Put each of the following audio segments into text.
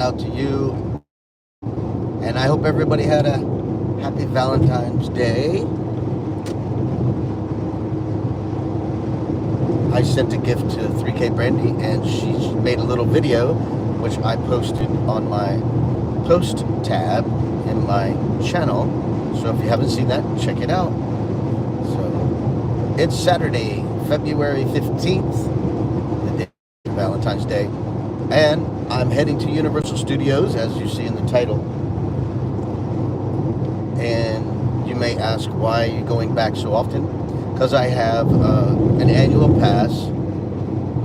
out to you. And I hope everybody had a happy Valentine's Day. I sent a gift to 3K Brandy, and she made a little video, which I posted on my post tab in my channel. So if you haven't seen that, check it out. So it's Saturday, February 15th, the day of Valentine's Day. And I'm heading to Universal Studios, as you see in the title. And you may ask, why are you going back so often? Because I have an annual pass,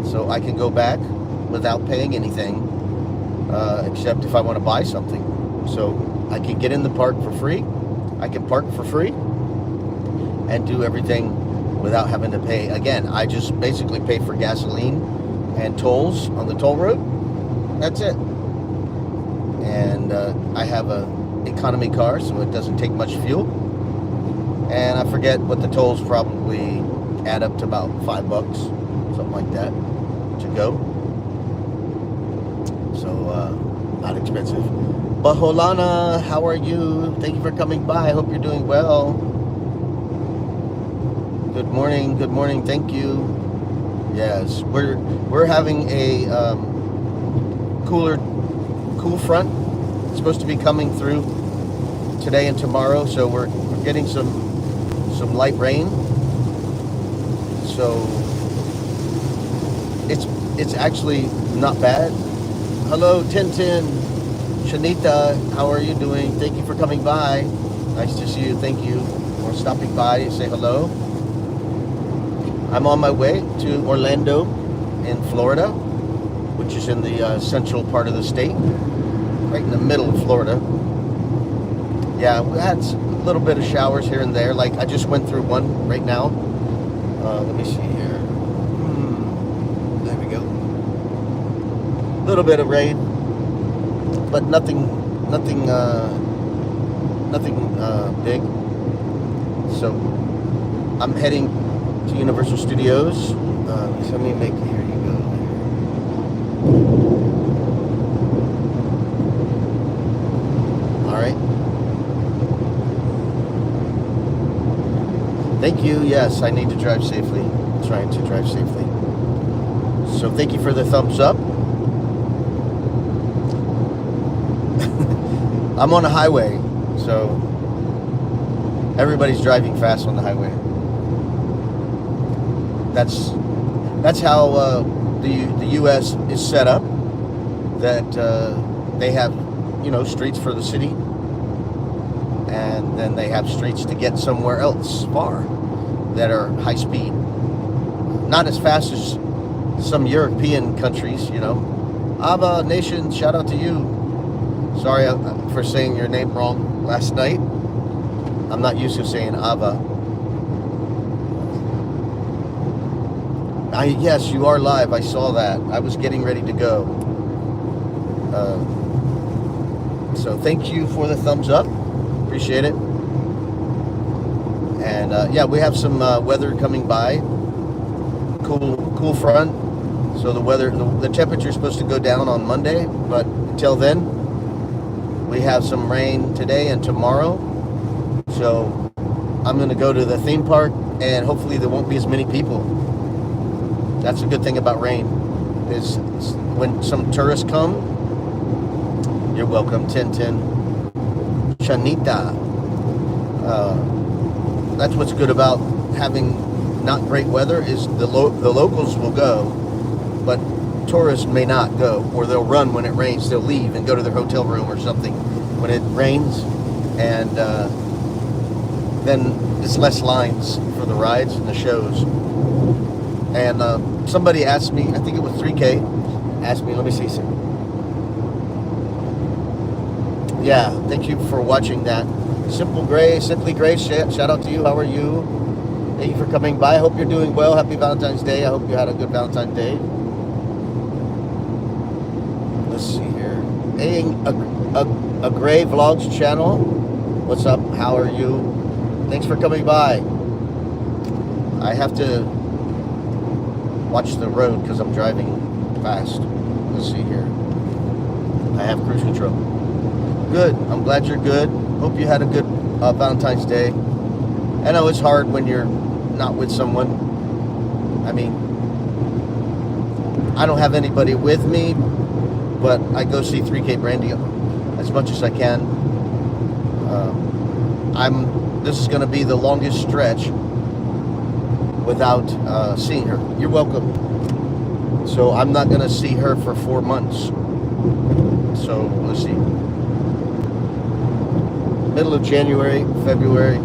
so I can go back without paying anything, except if I want to buy something. So I can get in the park for free, I can park for free, and do everything without having to pay. Again, I just basically pay for gasoline and tolls on the toll road. That's it. And I have a economy car, so it doesn't take much fuel. And I forget what the tolls probably add up to about $5, something like that, to go. So not expensive. Baholana, how are you? Thank you for coming by. I hope you're doing well. Good morning, thank you. Yes, we're having a cool front. It's supposed to be coming through today and tomorrow, so we're getting some light rain. So it's actually not bad. Hello, Tintin, Shanita, how are you doing? Thank you for coming by. Nice to see you. Thank you for stopping by and say hello. I'm on my way to Orlando in Florida, which is in the central part of the state, right in the middle of Florida. Yeah, we had a little bit of showers here and there. Like, I just went through one right now. Let me see here. There we go. A little bit of rain, but nothing big. So I'm heading to Universal Studios. Let me make, here you go. All right. Thank you. Yes, I need to drive safely. I'm trying to drive safely. So thank you for the thumbs up. I'm on a highway, so everybody's driving fast on the highway. That's how the U.S. is set up. That they have, streets for the city, and then they have streets to get somewhere else far that are high speed. Not as fast as some European countries, Ava Nation, shout out to you. Sorry for saying your name wrong last night. I'm not used to saying Ava. Yes, you are live. I saw that. I was getting ready to go. So thank you for the thumbs up. Appreciate it. And yeah, we have some weather coming by. Cool front. So the temperature is supposed to go down on Monday, but until then, we have some rain today and tomorrow. So I'm going to go to the theme park, and hopefully there won't be as many people. That's a good thing about rain, is when some tourists come. You're welcome, Tintin. Shanita. That's what's good about having not great weather, is the locals will go, but tourists may not go, or they'll run when it rains. They'll leave and go to their hotel room or something when it rains, and then it's less lines for the rides and the shows. And somebody asked me, I think it was 3K, asked me, let me see. Yeah, thank you for watching that. Simply Grace, shout out to you. How are you? Thank you for coming by. I hope you're doing well. Happy Valentine's Day. I hope you had a good Valentine's Day. Let's see here. Hey, a Gray Vlogs channel. What's up? How are you? Thanks for coming by. I have to watch the road because I'm driving fast. Let's see here. I have cruise control. Good. I'm glad you're good. Hope you had a good Valentine's Day. I know it's hard when you're not with someone. I mean, I don't have anybody with me, but I go see 3K Brandy as much as I can. This is going to be the longest stretch without seeing her. You're welcome. So I'm not going to see her for 4 months. So let's see. Middle of January, February,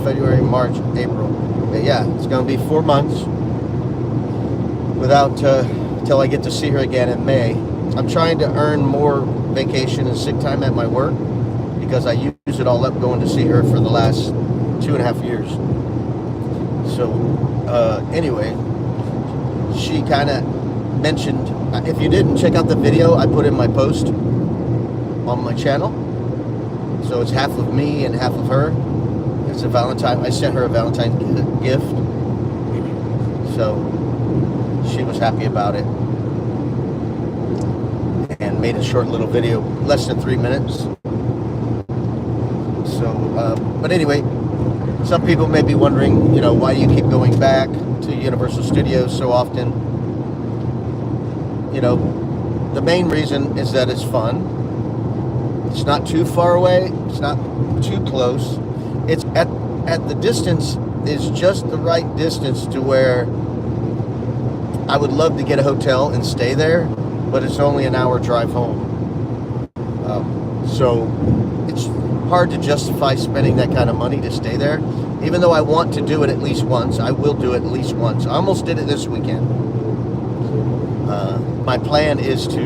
February, March, April. But yeah, it's going to be 4 months without till I get to see her again in May. I'm trying to earn more vacation and sick time at my work because I use it all up going to see her for the last 2.5 years. So anyway, she kind of mentioned, if you didn't check out the video I put in my post on my channel, so it's half of me and half of her. It's a Valentine. I sent her a Valentine gift, so she was happy about it and made a short little video, less than 3 minutes. So but anyway, some people may be wondering, why you keep going back to Universal Studios so often. The main reason is that it's fun. It's not too far away. It's not too close. It's at the distance is just the right distance to where I would love to get a hotel and stay there, but it's only an hour drive home. So it's hard to justify spending that kind of money to stay there. Even though I want to do it at least once, I will do it at least once. I almost did it this weekend. My plan is to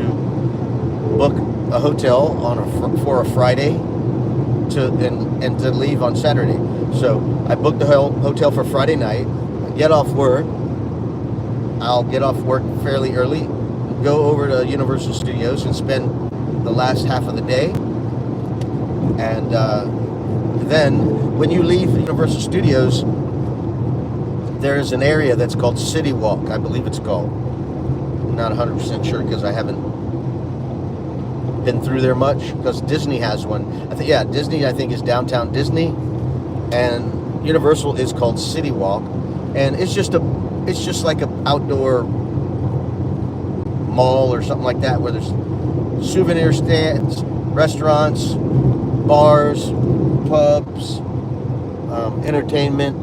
book a hotel for a Friday and to leave on Saturday. So I booked the hotel for Friday night. Get off work. I'll get off work fairly early, go over to Universal Studios and spend the last half of the day. And then when you leave Universal Studios, there's an area that's called City Walk, I believe it's called. I'm not 100% sure because I haven't been through there much, because Disney has one. Disney I think is downtown Disney, and Universal is called City Walk, and it's just like an outdoor mall or something like that, where there's souvenir stands, restaurants, bars, pubs, entertainment.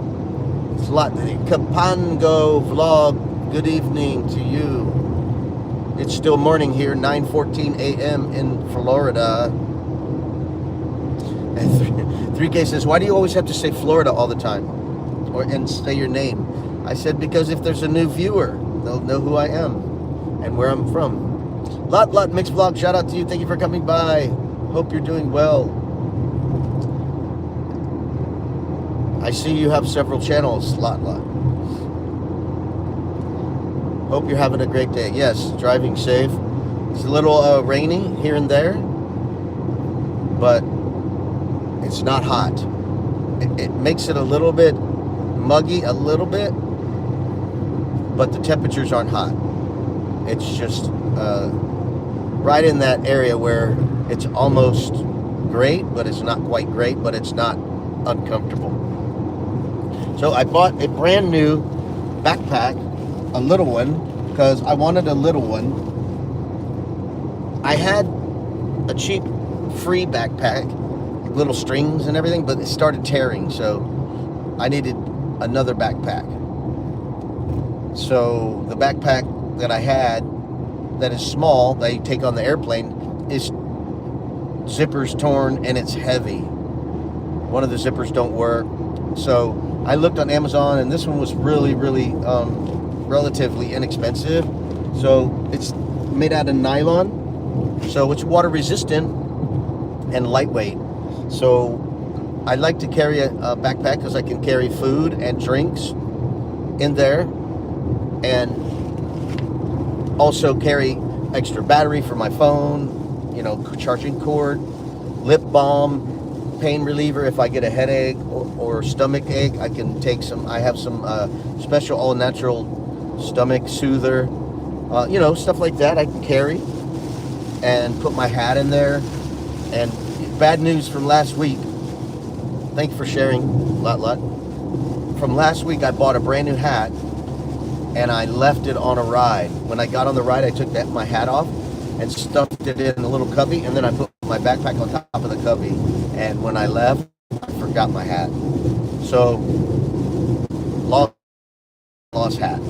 It's a lot. Kapango vlog, good evening to you. It's still morning here, 9:14 a.m. in Florida. And 3K says, why do you always have to say Florida all the time? And say your name? I said, because if there's a new viewer, they'll know who I am and where I'm from. Lot Mixed Vlog, shout out to you. Thank you for coming by. Hope you're doing well. I see you have several channels, Lot. Hope you're having a great day. Yes, driving safe. It's a little rainy here and there, but it's not hot. It makes it a little bit muggy, a little bit, but the temperatures aren't hot. It's just right in that area where it's almost great, but it's not quite great, but it's not uncomfortable. So I bought a brand new backpack, a little one, because I wanted a little one. I had a cheap free backpack, little strings and everything, but it started tearing, so I needed another backpack. So the backpack that I had that is small, that you take on the airplane, is zippers torn and it's heavy. One of the zippers don't work. So I looked on Amazon, and this one was really relatively inexpensive. So it's made out of nylon, so it's water resistant and lightweight. So I like to carry a backpack because I can carry food and drinks in there, and also carry extra battery for my phone, charging cord, lip balm, pain reliever if I get a headache or stomach ache. I can take some. I have some special all-natural stomach soother, stuff like that I can carry. and put my hat in there. And bad news from last week. Thank you for sharing, lot. From last week, I bought a brand new hat, and I left it on a ride. When I got on the ride, I took my hat off and stuffed it in a little cubby, and then I put my backpack on top of the cubby. And when I left, I forgot my hat. So, lost hat.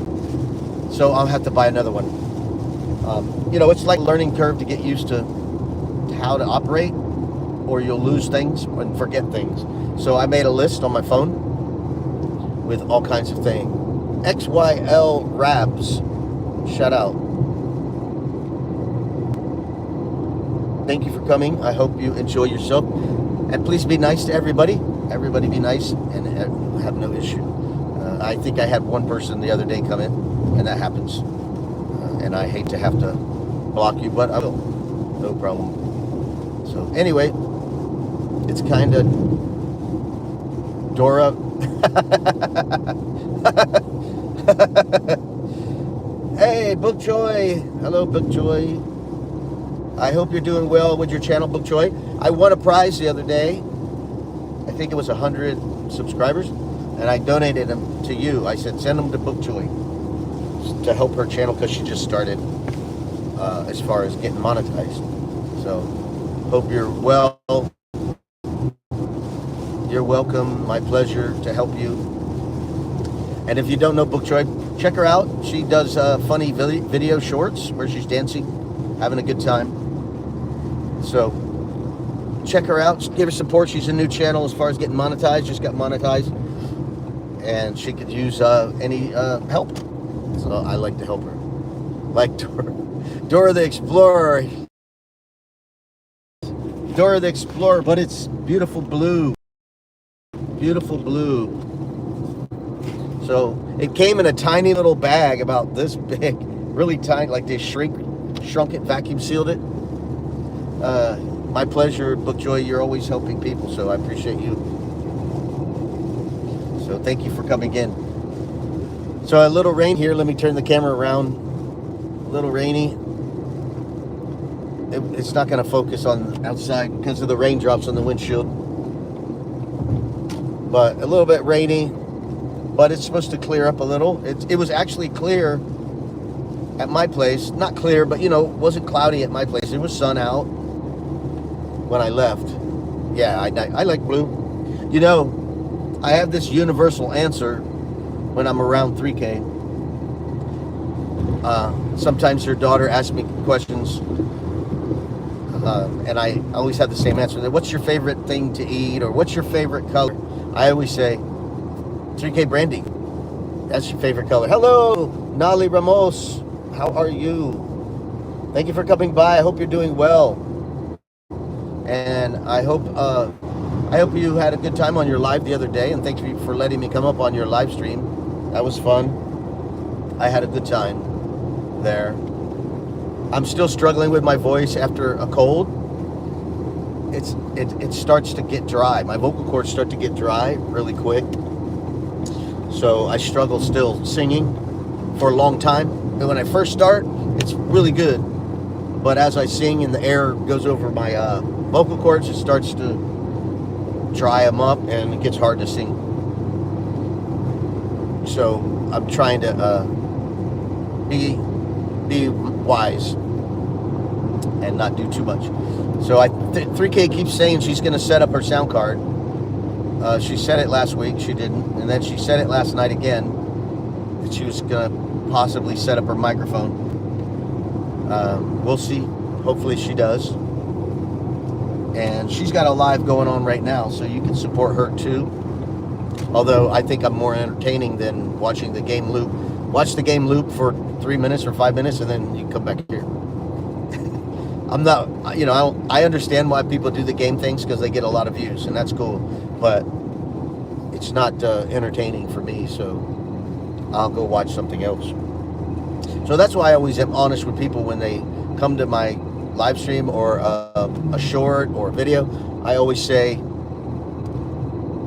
So I'll have to buy another one. It's like a learning curve to get used to how to operate, or you'll lose things and forget things. So I made a list on my phone with all kinds of things. XYL Rabs, shout out. Thank you for coming. I hope you enjoy yourself. And please be nice to everybody. Everybody be nice and have no issue. I think I had one person the other day come in, and that happens. And I hate to have to block you, but I will. No problem. So anyway, it's kind of Dora. Hey, Book Joy. Hello, Book Joy. I hope you're doing well with your channel, Book Joy. I won a prize the other day. I think it was 100 subscribers, and I donated them to you. I said, send them to Book Joy to help her channel because she just started as far as getting monetized. So, hope you're well. You're welcome. My pleasure to help you. And if you don't know Book Joy, check her out. She does funny video shorts where she's dancing, having a good time. So check her out. Give her support. She's a new channel as far as getting monetized. Just got monetized. And she could use any help. So I like to help her. Like Dora the Explorer. Dora the Explorer, but it's beautiful blue. Beautiful blue. So it came in a tiny little bag about this big, really tiny, like they shrunk it, vacuum sealed it. My pleasure, Book Joy. You're always helping people, so I appreciate you. So thank you for coming in. So a little rain here. Let me turn the camera around. A little rainy. It's not going to focus on outside because of the raindrops on the windshield. But a little bit rainy. But it's supposed to clear up a little. It was actually clear at my place. Not clear, but it wasn't cloudy at my place. There was sun out when I left. Yeah, I like blue. I have this universal answer when I'm around 3K. Sometimes her daughter asks me questions, and I always have the same answer. What's your favorite thing to eat, or what's your favorite color? I always say 3K brandy. That's your favorite color. Hello, Nali Ramos. How are you? Thank you for coming by. I hope you're doing well. And I hope you had a good time on your live the other day. And thank you for letting me come up on your live stream. That was fun. I had a good time there. I'm still struggling with my voice after a cold. It starts to get dry. My vocal cords start to get dry really quick. So I struggle still singing for a long time. And when I first start, it's really good. But as I sing and the air goes over my vocal cords, it starts to dry them up and it gets hard to sing. So I'm trying to be wise and not do too much. So 3K keeps saying she's going to set up her sound card. She said it last week. She didn't. And then she said it last night again, that she was going to possibly set up her microphone. We'll see. Hopefully she does. And she's got a live going on right now, so you can support her too. Although I think I'm more entertaining than watching the game loop. Watch the game loop for 3 minutes or 5 minutes, and then you can come back here. I'm not, I understand why people do the game things, because they get a lot of views, and that's cool. But it's not entertaining for me, so I'll go watch something else. So that's why I always am honest with people when they come to my live stream or a short or a video. I always say,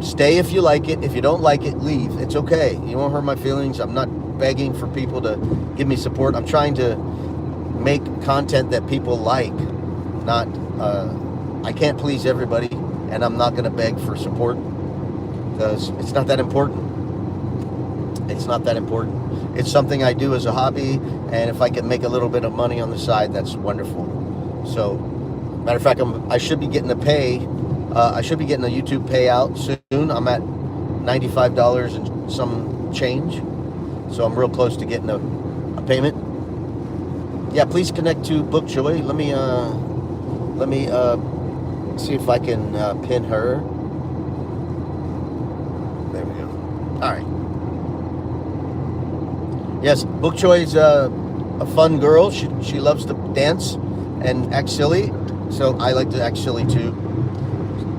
stay if you like it. If you don't like it, leave. It's okay. You won't hurt my feelings. I'm not begging for people to give me support. I'm trying to make content that people like. Not, I can't please everybody, and I'm not going to beg for support because it's not that important. It's not that important. It's something I do as a hobby, and if I can make a little bit of money on the side, that's wonderful. So, matter of fact, I should be getting a I should be getting a YouTube payout soon. I'm at $95 and some change, so I'm real close to getting a payment. Yeah, please connect to Book Joy. Let me see if I can pin her. There we go. All right. Yes, Book Joy is a fun girl. She loves to dance and act silly, so I like to act silly too.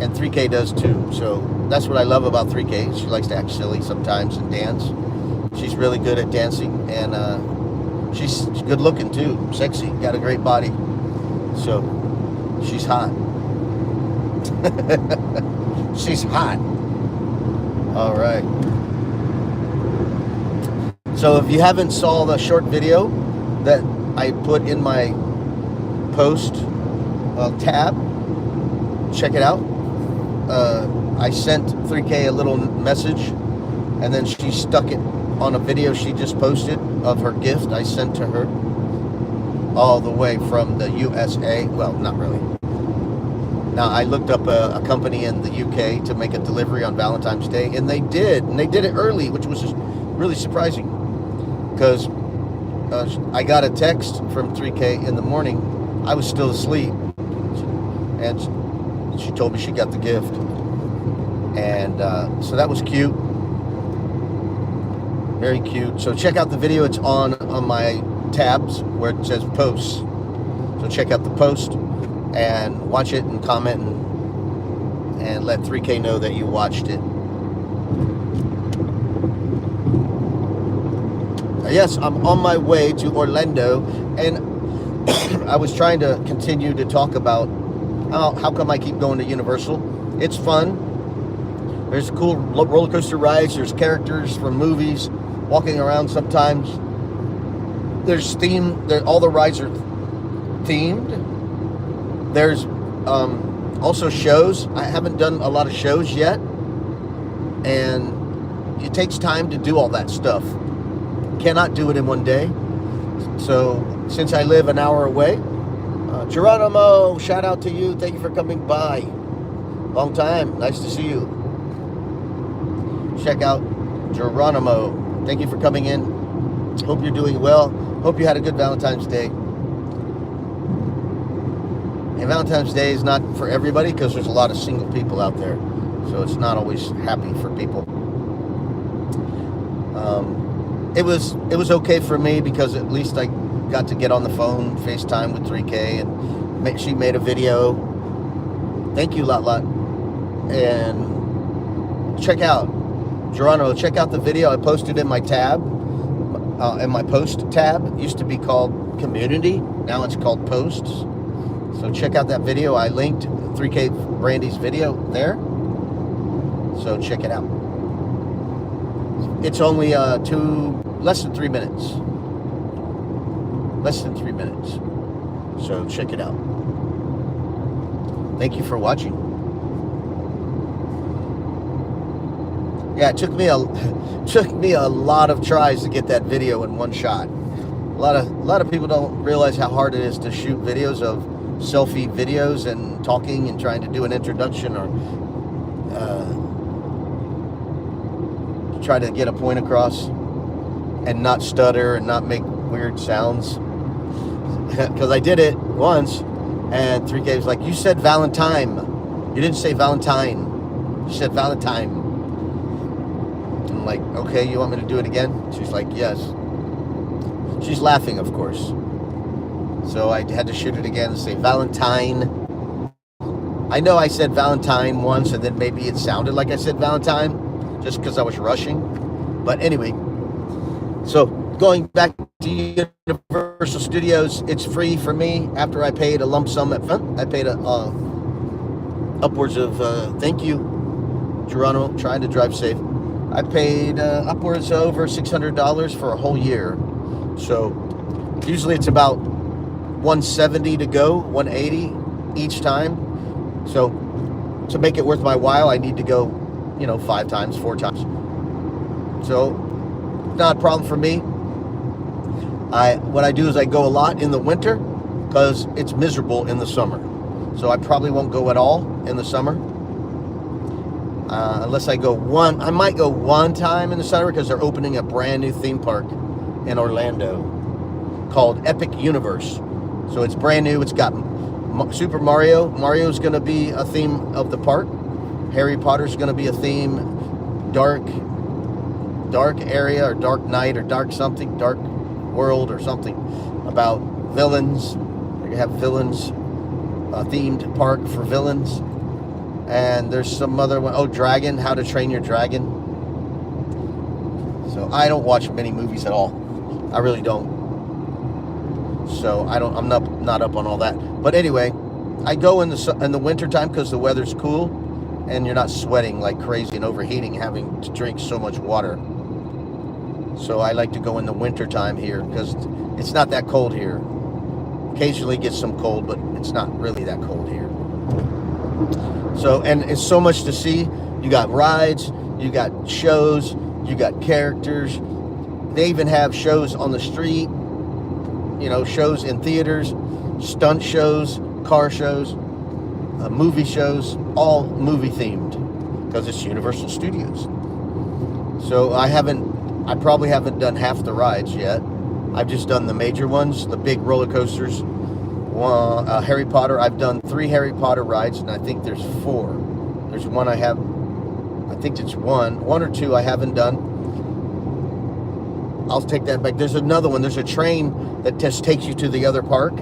And 3K does too. So that's what I love about 3K. She likes to act silly sometimes and dance. She's really good at dancing, and she's good looking too, sexy, got a great body. So she's hot. She's hot. All right. So if you haven't saw the short video that I put in my post tab, check it out. I sent 3K a little message, and then she stuck it on a video she just posted of her gift I sent to her all the way from the USA. Well, not really. Now, I looked up a company in the UK to make a delivery on Valentine's Day, and they did it early, which was just really surprising, because I got a text from 3K in the morning. I was still asleep, and she told me she got the gift, and so that was cute, very cute. So check out the video. It's on my tabs where it says posts. So check out the post and watch it and comment and let 3K know that you watched it. Yes, I'm on my way to Orlando, and I was trying to continue to talk about how come I keep going to Universal. It's fun. There's cool roller coaster rides. There's characters from movies walking around sometimes. There's all the rides are themed. There's also shows. I haven't done a lot of shows yet, and it takes time to do all that stuff. Cannot do it in one day. So since I live an hour away, Geronimo, shout out to you. Thank you for coming by. Long time. Nice to see you. Check out Geronimo. Thank you for coming in. Hope you're doing well. Hope you had a good Valentine's Day. And Valentine's Day is not for everybody because there's a lot of single people out there. So it's not always happy for people. It was okay for me because at least I got to get on the phone, FaceTime with 3K, and she made a video. Thank you, Lot. And check out Geronimo. Check out the video I posted in my tab, in my post tab. It used to be called Community. Now it's called Posts. So check out that video. I linked 3K Brandy's video there. So check it out. It's only less than 3 minutes. Less than 3 minutes. So check it out. Thank you for watching. Yeah, it took me a lot of tries to get that video in one shot. A lot of people don't realize how hard it is to shoot videos of selfie videos and talking and trying to do an introduction or try to get a point across and not stutter and not make weird sounds. Because I did it once, and 3K was like, "You said Valentine. You didn't say Valentine. You said Valentine." I'm like, "Okay, you want me to do it again?" She's like, "Yes." She's laughing, of course. So I had to shoot it again and say Valentine. I know I said Valentine once, and then maybe it sounded like I said Valentine, just because I was rushing. But anyway, so going back to Universal Studios, it's free for me after I paid a lump sum up front. I paid upwards of, thank you, Geronimo, trying to drive safe. I paid upwards of over $600 for a whole year. So usually it's about $170 to go, $180. each time. So to make it worth my while, I need to go, 5 times, 4 times. So not a problem for me. What I do is I go a lot in the winter because it's miserable in the summer. So I probably won't go at all in the summer. Unless I might go one time in the summer because they're opening a brand new theme park in Orlando called Epic Universe. So it's brand new. It's got Super Mario. Mario's going to be a theme of the park. Harry Potter's going to be a theme. Dark area or dark night or dark something, dark world or something about villains. They have villains, a themed park for villains. And there's some other one. Oh, Dragon, How to Train Your Dragon. So I don't watch many movies at all. I really don't. So I'm not up on all that. But anyway, I go in the winter time because the weather's cool and you're not sweating like crazy and overheating, having to drink so much water. So I like to go in the winter time here because it's not that cold here. Occasionally it gets some cold, but it's not really that cold here. So, and it's so much to see. You got rides, you got shows, you got characters. They even have shows on the street, shows in theaters, stunt shows, car shows, movie shows, all movie themed because it's Universal Studios. So I probably haven't done half the rides yet. I've just done the major ones, the big roller coasters. Harry Potter, I've done 3 Harry Potter rides, and I think there's 4. There's one I think it's one or 2 I haven't done. I'll take that back. There's another one. There's a train that just takes you to the other park.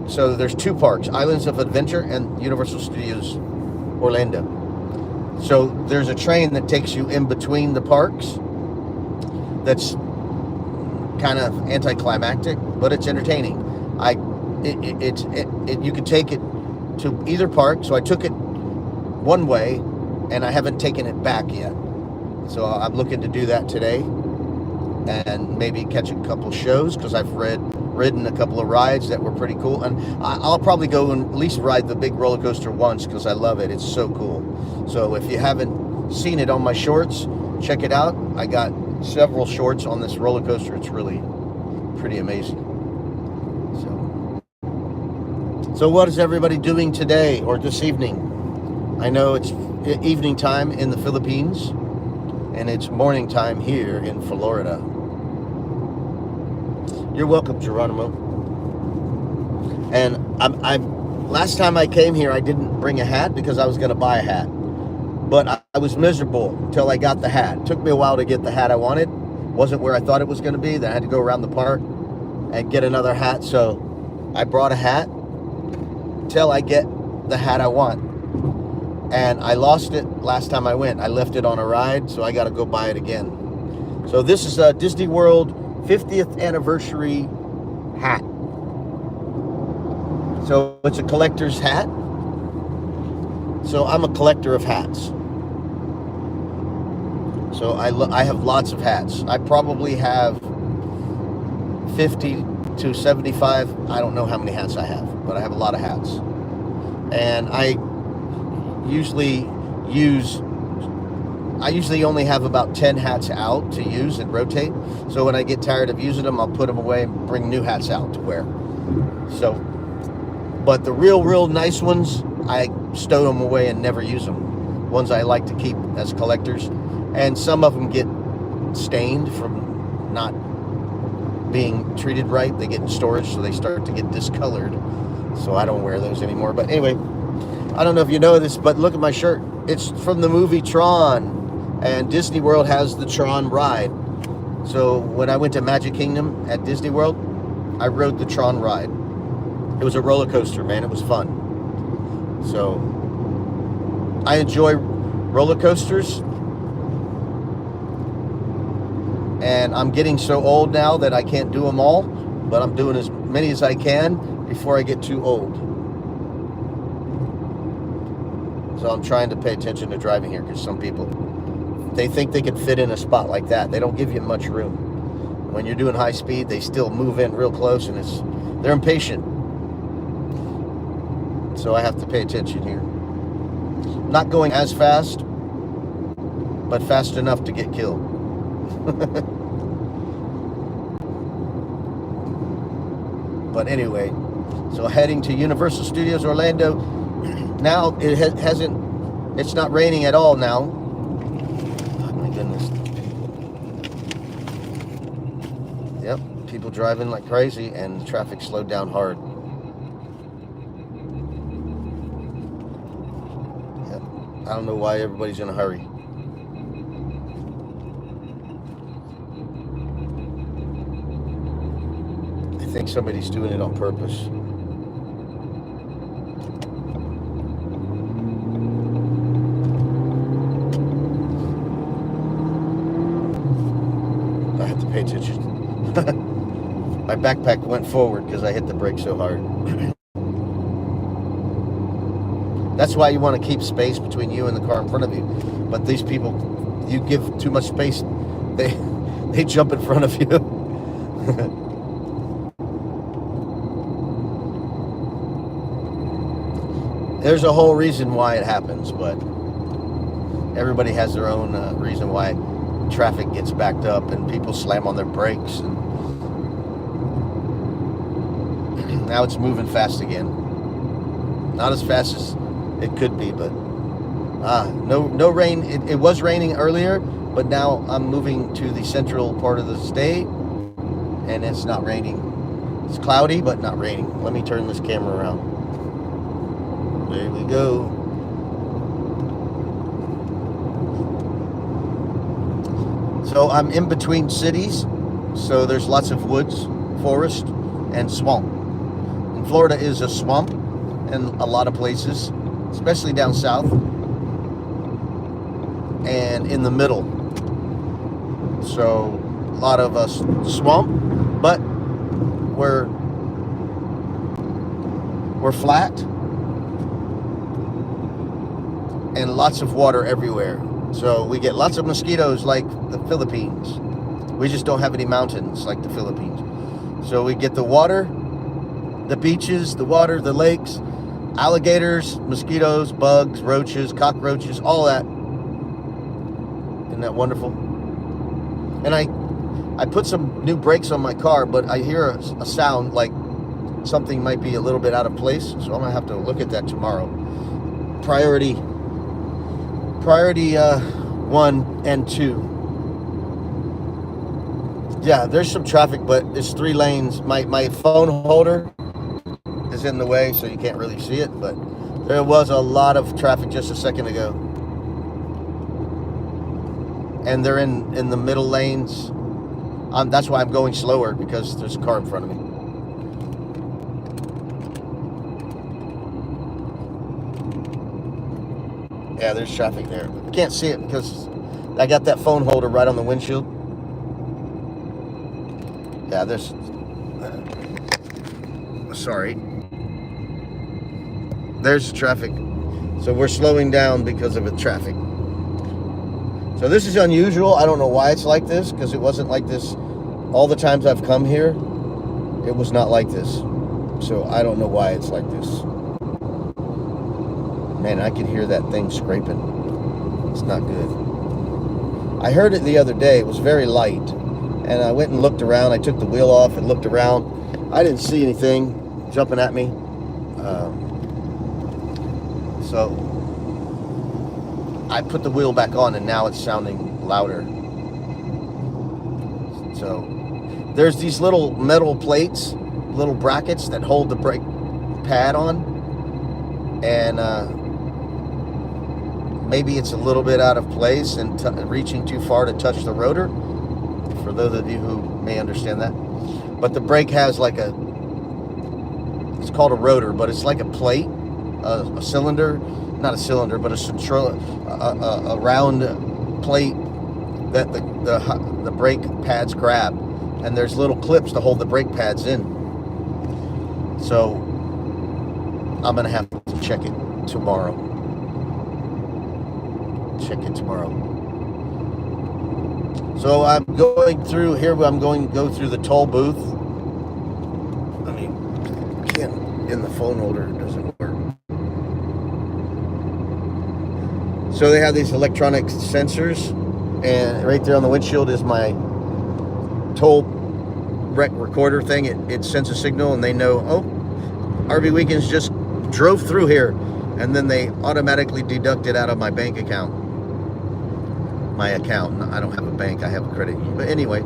So there's 2 parks, Islands of Adventure and Universal Studios Orlando. So there's a train that takes you in between the parks. That's kind of anticlimactic, but it's entertaining. You can take it to either park. So I took it one way, and I haven't taken it back yet. So I'm looking to do that today, and maybe catch a couple shows because I've ridden a couple of rides that were pretty cool. And I'll probably go and at least ride the big roller coaster once because I love it. It's so cool. So if you haven't seen it on my shorts, check it out. I got several shorts on this roller coaster. It's really pretty amazing. So what is everybody doing today or this evening? I know it's evening time in the Philippines and it's morning time here in Florida. You're welcome, Geronimo. And last time I came here, I didn't bring a hat because I was going to buy a hat. But I was miserable until I got the hat. It took me a while to get the hat I wanted. Wasn't where I thought it was going to be. Then I had to go around the park and get another hat. So I brought a hat till I get the hat I want. And I lost it last time I went. I left it on a ride, so I got to go buy it again. So this is a Disney World 50th anniversary hat. So it's a collector's hat. So I'm a collector of hats. So I have lots of hats. I probably have 50 to 75. I don't know how many hats I have, but I have a lot of hats. And I usually only have about 10 hats out to use and rotate. So when I get tired of using them, I'll put them away and bring new hats out to wear. So, but the real nice ones, I stow them away and never use them. Ones I like to keep as collectors. And some of them get stained from not being treated right. They get in storage, so they start to get discolored. So I don't wear those anymore. But anyway, I don't know if you know this, but look at my shirt. It's from the movie Tron. And Disney World has the Tron ride. So when I went to Magic Kingdom at Disney World, I rode the Tron ride. It was a roller coaster, man. It was fun. So I enjoy roller coasters. And I'm getting so old now that I can't do them all, but I'm doing as many as I can before I get too old. So I'm trying to pay attention to driving here because some people, they think they can fit in a spot like that. They don't give you much room. When you're doing high speed, they still move in real close and they're impatient. So I have to pay attention here. Not going as fast, but fast enough to get killed. But anyway, so heading to Universal Studios Orlando. Now it's not raining at all now. Oh my goodness. Yep, people driving like crazy and traffic slowed down hard. Yep. I don't know why everybody's in a hurry. I think somebody's doing it on purpose. I have to pay attention. My backpack went forward because I hit the brake so hard. That's why you want to keep space between you and the car in front of you. But these people, you give too much space, they jump in front of you. There's a whole reason why it happens, but everybody has their own reason why traffic gets backed up and people slam on their brakes. And now it's moving fast again. Not as fast as it could be, but no rain. It was raining earlier, but now I'm moving to the central part of the state, and it's not raining. It's cloudy, but not raining. Let me turn this camera around. There we go. So I'm in between cities, so there's lots of woods, forest, and swamp. And Florida is a swamp in a lot of places, especially down south and in the middle. So a lot of swamp, but we're flat and lots of water everywhere. So we get lots of mosquitoes like the Philippines. We just don't have any mountains like the Philippines. So we get the water, the beaches, the water, the lakes, alligators, mosquitoes, bugs, roaches, cockroaches, all that. Isn't that wonderful? And I put some new brakes on my car, but I hear a sound like something might be a little bit out of place. So I'm gonna have to look at that tomorrow. Priority 1 and 2. Yeah, there's some traffic, but it's 3 lanes. My phone holder is in the way, so you can't really see it, but there was a lot of traffic just a second ago. And they're in the middle lanes. That's why I'm going slower, because there's a car in front of me. Yeah, there's traffic there. I can't see it because I got that phone holder right on the windshield. Yeah, there's... sorry. There's the traffic. So we're slowing down because of the traffic. So this is unusual. I don't know why it's like this, because it wasn't like this all the times I've come here. It was not like this. So I don't know why it's like this. Man, I can hear that thing scraping. It's not good. I heard it the other day. It was very light. And I went and looked around. I took the wheel off and looked around. I didn't see anything jumping at me. So I put the wheel back on, and now it's sounding louder. So there's these little metal plates, little brackets that hold the brake pad on. And maybe it's a little bit out of place and reaching too far to touch the rotor, for those of you who may understand that. But the brake has like it's called a rotor, but it's like a plate, a cylinder, not a cylinder, but a round plate that the brake pads grab. And there's little clips to hold the brake pads in. So I'm going to have to check it tomorrow. So I'm going through here. I'm going to go through the toll booth. I mean, again, in the phone holder, it doesn't work. So they have these electronic sensors, and right there on the windshield is my toll recorder thing. It sends a signal, and they know, oh, RV Weekends just drove through here, and then they automatically deduct it out of my bank account. My account. I don't have a bank, I have a credit union. But anyway,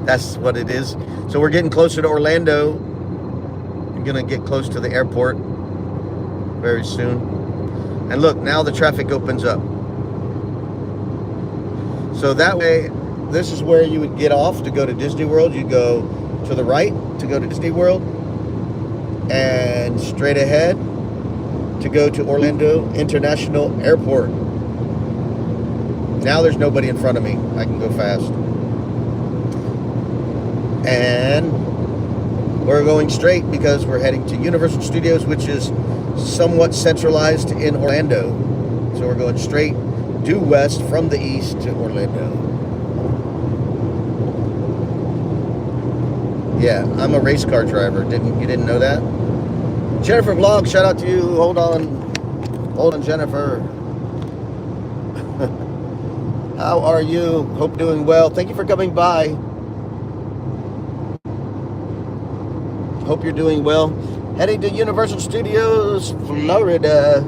that's what it is. So we're getting closer to Orlando. I'm gonna get close to the airport very soon. And look, now the traffic opens up. So that way, this is where you would get off to go to Disney World. You go to the right to go to Disney World, and straight ahead to go to Orlando International Airport. Now there's nobody in front of me. I can go fast. And we're going straight because we're heading to Universal Studios, which is somewhat centralized in Orlando. So we're going straight due west from the east to Orlando. Yeah, I'm a race car driver. You didn't know that? Jennifer Vlog, shout out to you. Hold on, Jennifer. How are you? Hope doing well. Thank you for coming by. Hope you're doing well. Heading to Universal Studios, Florida.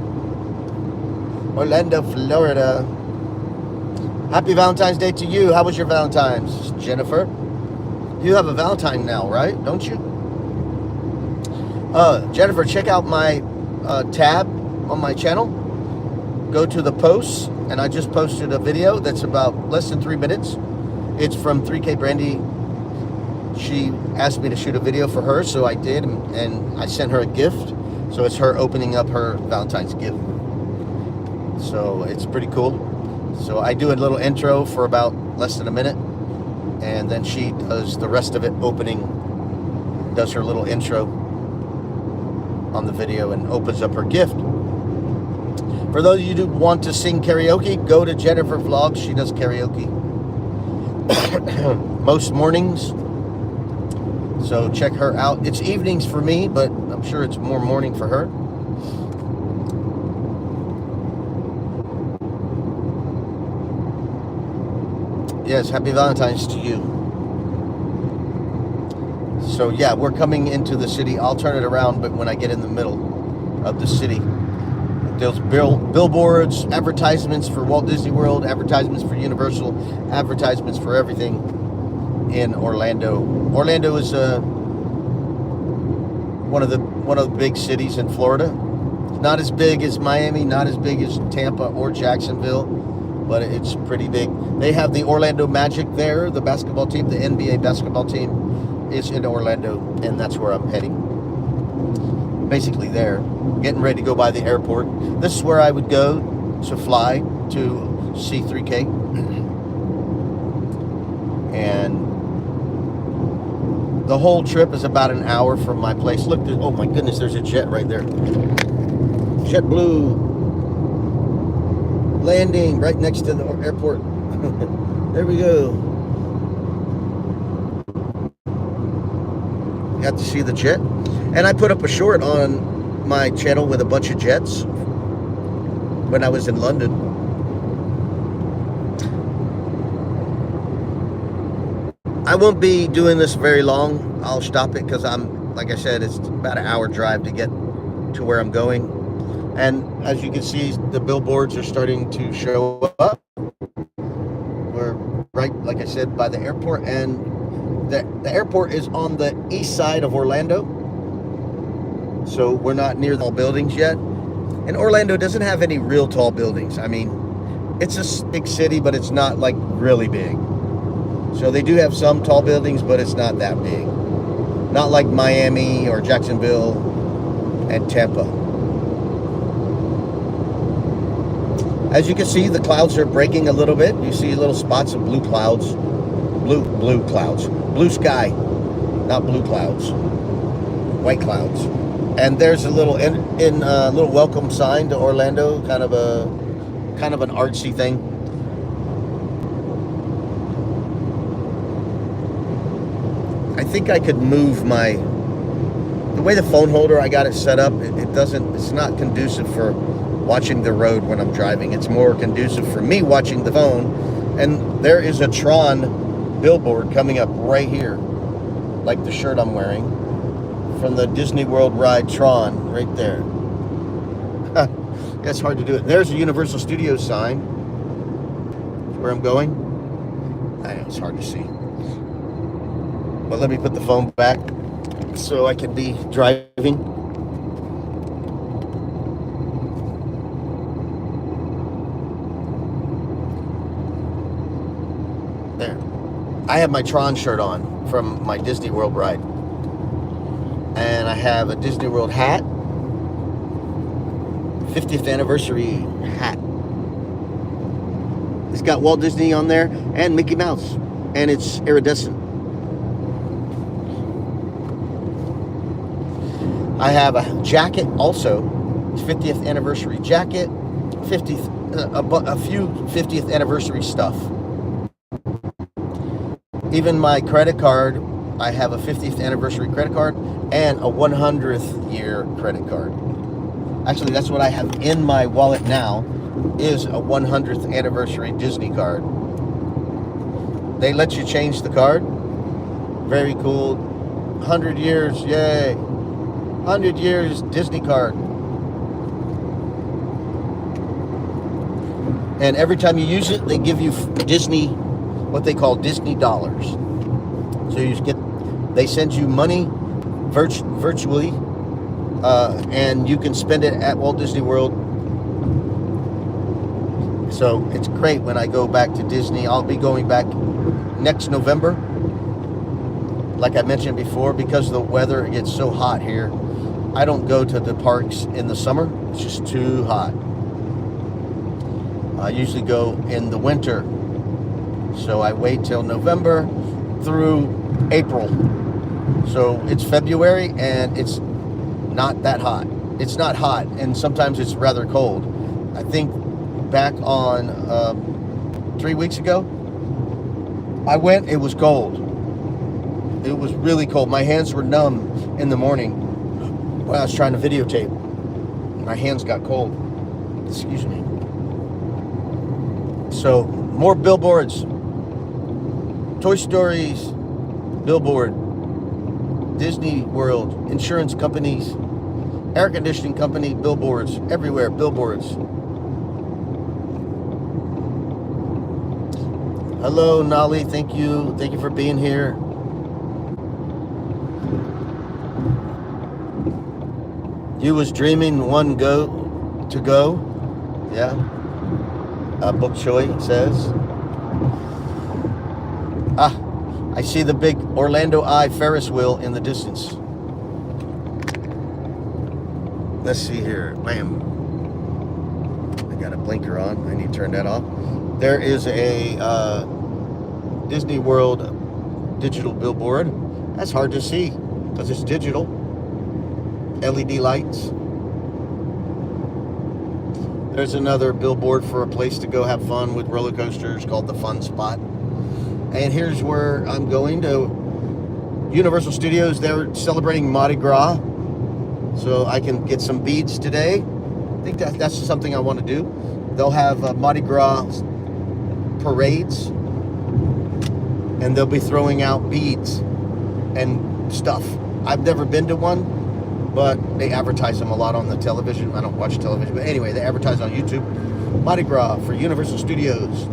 Orlando, Florida. Happy Valentine's Day to you. How was your Valentine's, Jennifer? You have a Valentine now, right? Don't you? Jennifer, check out my tab on my channel. Go to the posts, and I just posted a video that's about less than 3 minutes. It's from 3K Brandy. She asked me to shoot a video for her, so I did, and I sent her a gift. So it's her opening up her Valentine's gift. So it's pretty cool. So I do a little intro for about less than a minute, and then she does the rest of it, does her little intro on the video and opens up her gift. For those of you who want to sing karaoke, go to Jennifer Vlogs. She does karaoke most mornings. So check her out. It's evenings for me, but I'm sure it's more morning for her. Yes, happy Valentine's to you. So yeah, we're coming into the city. I'll turn it around, but when I get in the middle of the city, there's billboards, advertisements for Walt Disney World, advertisements for Universal, advertisements for everything in Orlando. Orlando is one of the big cities in Florida. Not as big as Miami, not as big as Tampa or Jacksonville, but it's pretty big. They have the Orlando Magic there, the basketball team, the NBA basketball team is in Orlando, and that's where I'm heading. Basically there, getting ready to go by the airport. This is where I would go to fly to C3K. And the whole trip is about an hour from my place. Look, oh my goodness, there's a jet right there. JetBlue landing right next to the airport. There we go. Got to see the jet. And I put up a short on my channel with a bunch of jets when I was in London. I won't be doing this very long. I'll stop it because like I said, it's about an hour drive to get to where I'm going. And as you can see, the billboards are starting to show up. We're right, like I said, by the airport, and the airport is on the east side of Orlando. So we're not near the tall buildings yet. And Orlando doesn't have any real tall buildings. I mean, it's a big city, but it's not like really big. So they do have some tall buildings, but it's not that big. Not like Miami or Jacksonville and Tampa. As you can see, the clouds are breaking a little bit. You see little spots of blue clouds. Blue clouds. Blue sky, not blue clouds. White clouds. And there's a little little welcome sign to Orlando, kind of an artsy thing. I think I could move my the way the phone holder I got it set up, it's not conducive for watching the road when I'm driving. It's more conducive for me watching the phone. And there is a Tron billboard coming up right here, like the shirt I'm wearing, from the Disney World ride Tron, right there. It's hard to do it. There's a Universal Studios sign where I'm going. I know it's hard to see. But let me put the phone back so I can be driving. There. I have my Tron shirt on from my Disney World ride. And I have a Disney World hat. 50th anniversary hat. It's got Walt Disney on there and Mickey Mouse. And it's iridescent. I have a jacket also. 50th anniversary jacket. A few 50th anniversary stuff. Even my credit card, I have a 50th anniversary credit card and a 100th year credit card. Actually, that's what I have in my wallet now, is a 100th anniversary Disney card. They let you change the card. Very cool. 100 years, yay. 100 years Disney card. And every time you use it, they give you Disney, what they call Disney dollars. So they send you money virtually, and you can spend it at Walt Disney World. So it's great when I go back to Disney. I'll be going back next November. Like I mentioned before, because the weather gets so hot here, I don't go to the parks in the summer. It's just too hot. I usually go in the winter. So I wait till November through April. So it's February and it's not that hot. It's not hot, and sometimes it's rather cold. I think back on 3 weeks ago, I went, it was cold. It was really cold. My hands were numb in the morning when I was trying to videotape. My hands got cold. Excuse me. So, more billboards. Toy Stories, billboard. Disney World, insurance companies, air conditioning company, billboards. Everywhere, billboards. Hello, Nolly. Thank you. Thank you for being here. You was dreaming one go to go. Yeah. Bok Choy says. I see the big Orlando Eye Ferris wheel in the distance. Let's see here. Bam. I got a blinker on. I need to turn that off. There is a Disney World digital billboard. That's hard to see because it's digital. LED lights. There's another billboard for a place to go have fun with roller coasters called the Fun Spot. And here's where I'm going to Universal Studios. They're celebrating Mardi Gras, so I can get some beads today. I think that's something I want to do. They'll have Mardi Gras parades, and they'll be throwing out beads and stuff. I've never been to one, but they advertise them a lot on the television. I don't watch television, but anyway, they advertise on YouTube. Mardi Gras for Universal Studios.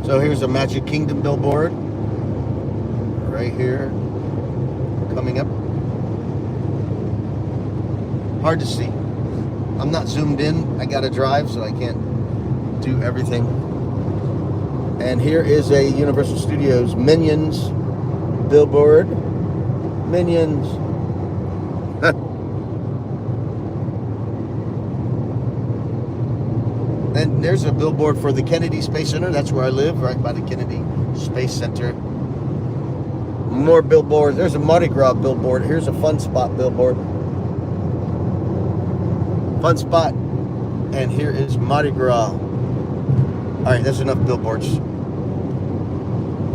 So here's a Magic Kingdom billboard right here, coming up. Hard to see. I'm not zoomed in. I gotta drive, so I can't do everything. And here is a Universal Studios Minions billboard. Minions. And there's a billboard for the Kennedy Space Center. That's where I live, right by the Kennedy Space Center. More billboards. There's a Mardi Gras billboard. Here's a Fun Spot billboard. Fun Spot. And here is Mardi Gras. All right, that's enough billboards.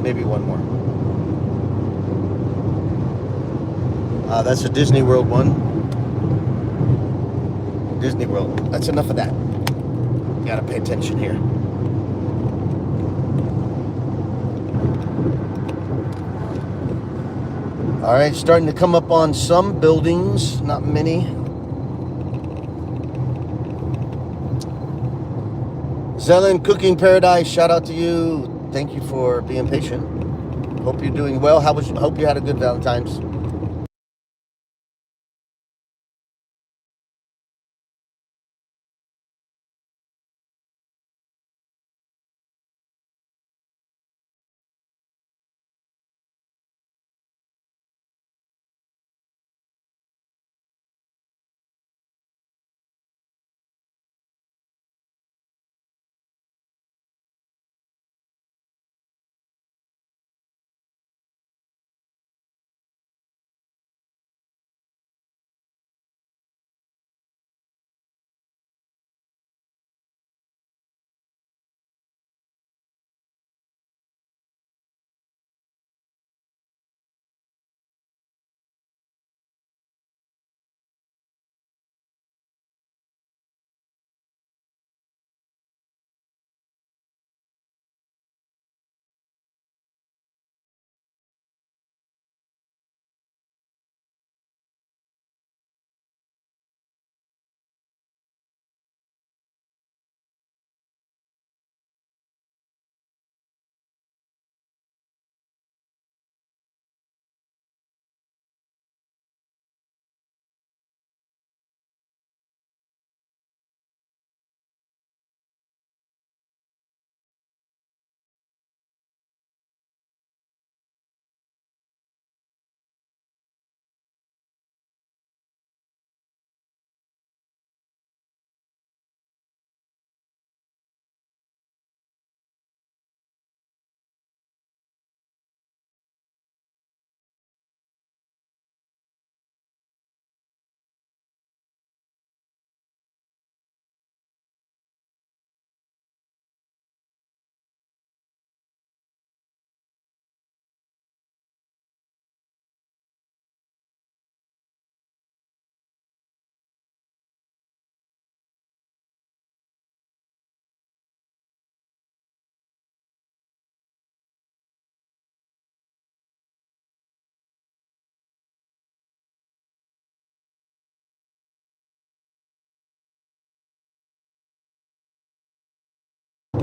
Maybe one more. That's a Disney World one. Disney World. That's enough of that. Gotta pay attention here. All right, starting to come up on some buildings, not many. Zelen Cooking Paradise, shout out to you. Thank you for being patient. Hope you're doing well. Hope you had a good Valentine's.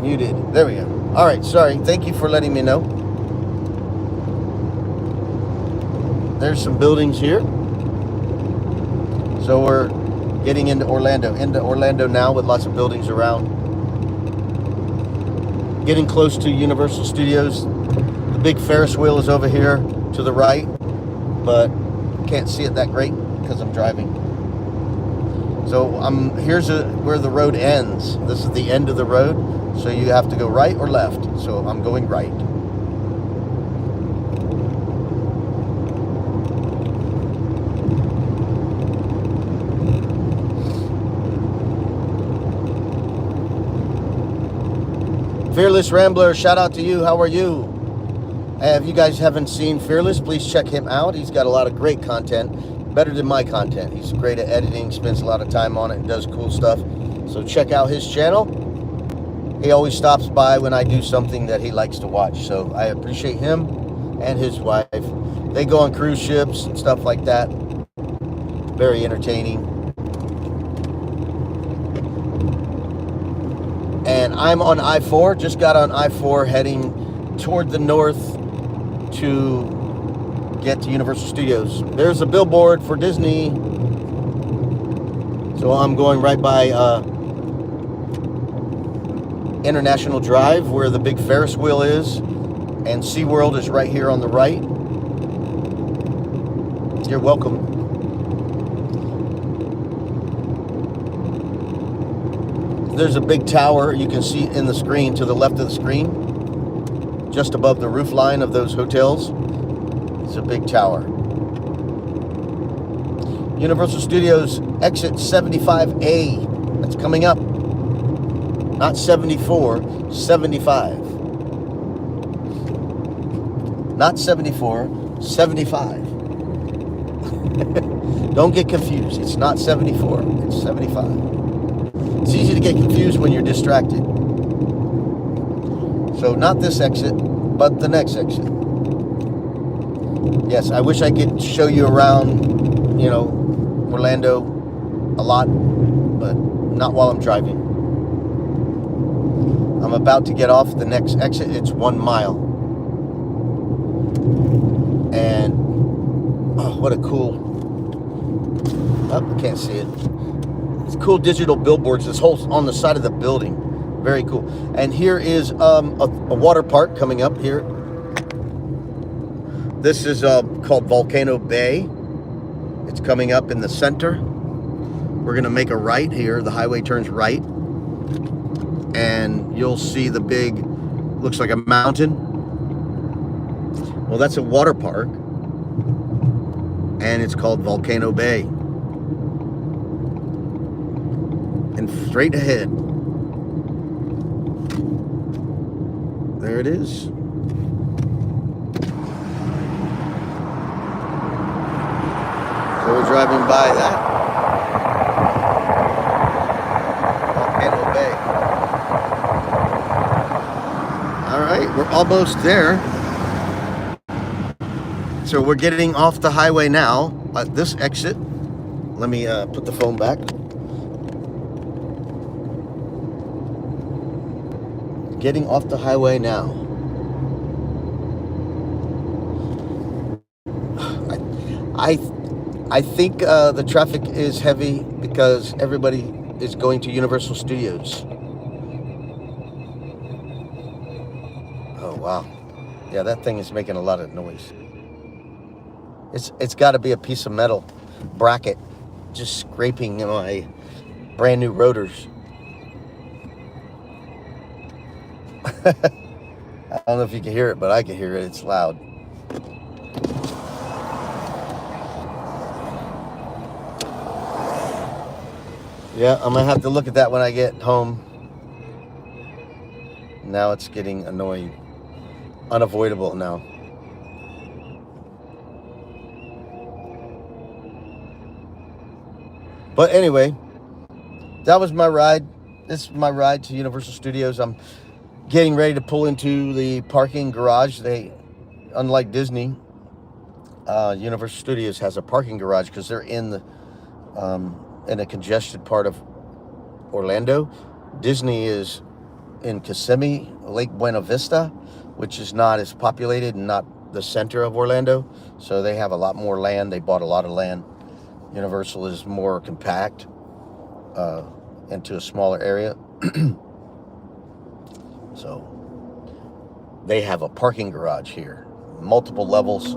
Muted. There we go. All right, sorry. Thank you for letting me know. There's some buildings here. So we're getting into Orlando now with lots of buildings around. Getting close to Universal Studios. The big Ferris wheel is over here to the right, but can't see it that great because I'm driving. So here's where the road ends. This is the end of the road, so you have to go right or left. So I'm going right. Fearless Rambler, shout out to you. How are you? If you guys haven't seen Fearless, please check him out. He's got a lot of great content, better than my content. He's great at editing, spends a lot of time on it, and does cool stuff. So check out his channel. He always stops by when I do something that he likes to watch. So I appreciate him and his wife. They go on cruise ships and stuff like that. Very entertaining. And I'm on I-4, just got on I-4 heading toward the north to get to Universal Studios. There's a billboard for Disney. So I'm going right by International Drive where the big Ferris wheel is. And SeaWorld is right here on the right. You're welcome. There's a big tower you can see in the screen to the left of the screen, just above the roof line of those hotels. It's a big tower. Universal Studios exit 75A. That's coming up. Not 74, 75. Not 74, 75. Don't get confused. It's not 74. It's 75. It's easy to get confused when you're distracted. So not this exit, but the next exit. Yes, I wish I could show you around, Orlando a lot, but not while I'm driving. I'm about to get off the next exit. It's 1 mile. And, oh, what a cool, oh, I can't see it. It's cool digital billboards, this whole on the side of the building. Very cool. And here is a water park coming up here. This is called Volcano Bay. It's coming up in the center. We're going to make a right here. The highway turns right. And you'll see the big, looks like a mountain. Well, that's a water park. And it's called Volcano Bay. And straight ahead, there it is. So we're driving by that. Volcano Bay. All right, we're almost there. So we're getting off the highway now at this exit. Let me put the phone back. Getting off the highway now. I think the traffic is heavy because everybody is going to Universal Studios. Oh wow, yeah, that thing is making a lot of noise. It's got to be a piece of metal bracket just scraping my brand new rotors. I don't know if you can hear it, but I can hear it. It's loud. Yeah, I'm gonna have to look at that when I get home. Now it's getting annoying. Unavoidable now. But anyway, that was my ride. This is my ride to Universal Studios. I'm getting ready to pull into the parking garage. Unlike Disney, Universal Studios has a parking garage because they're in a congested part of Orlando. Disney is in Kissimmee, Lake Buena Vista, which is not as populated and not the center of Orlando. So they have a lot more land. They bought a lot of land. Universal is more compact into a smaller area. So they have a parking garage here, multiple levels.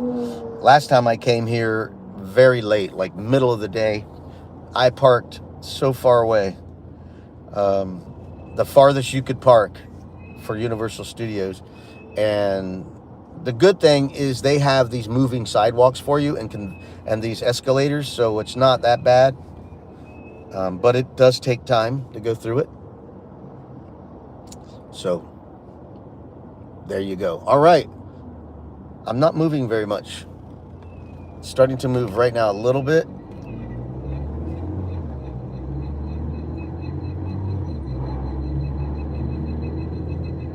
Last time I came here very late, like middle of the day, I parked so far away. The farthest you could park for Universal Studios. And the good thing is they have these moving sidewalks for you and these escalators, so it's not that bad. But it does take time to go through it. So there you go. All right. I'm not moving very much. It's starting to move right now a little bit.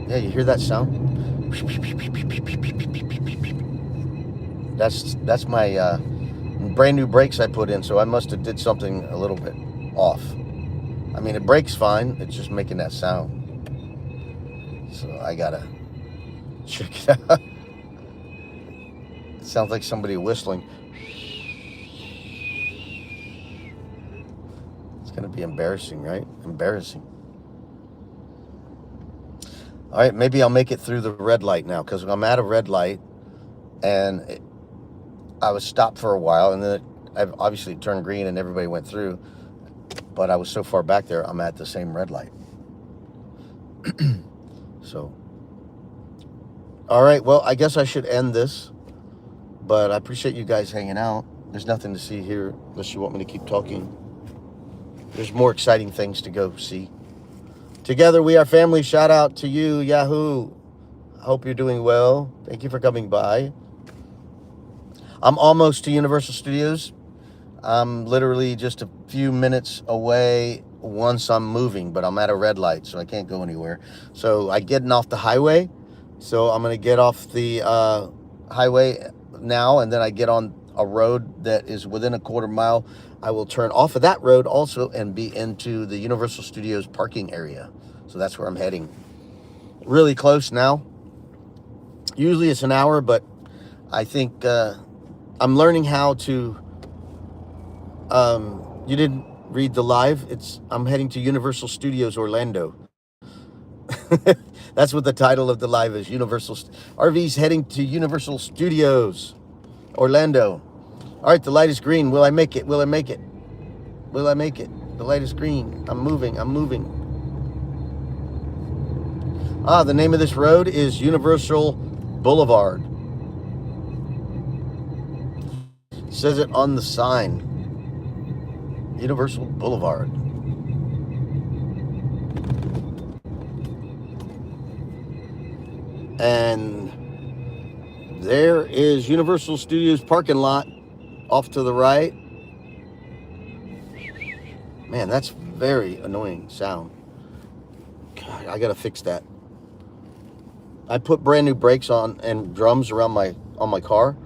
Yeah, you hear that sound? That's my brand new brakes I put in, so I must have did something a little bit off. I mean, it brakes fine. It's just making that sound. So I gotta check it out. It sounds like somebody whistling. It's gonna be embarrassing, right? Embarrassing. All right, maybe I'll make it through the red light now because I'm at a red light and I was stopped for a while and then I've obviously turned green and everybody went through, but I was so far back there, I'm at the same red light. So, all right, well, I guess I should end this, but I appreciate you guys hanging out. There's nothing to see here unless you want me to keep talking. There's more exciting things to go see. Together we are family. Shout out to you, Yahoo. I hope you're doing well. Thank you for coming by. I'm almost to Universal Studios. I'm literally just a few minutes away once I'm moving, but I'm at a red light, so I can't go anywhere. So I'm getting off the highway. So I'm going to get off the highway now, and then I get on a road that is within a quarter mile. I will turn off of that road also and be into the Universal Studios parking area. So that's where I'm heading. Really close now. Usually it's an hour, but I think I'm learning how to... you didn't read the live. I'm heading to Universal Studios Orlando. That's what the title of the live is. RV's heading to Universal Studios Orlando. All right, the light is green. Will I make it? Will I make it? Will I make it? The light is green. I'm moving. The name of this road is Universal Boulevard. It says it on the sign. Universal Boulevard. And there is Universal Studios parking lot off to the right. Man, that's very annoying sound. God, I gotta fix that. I put brand new brakes on and drums around on my car.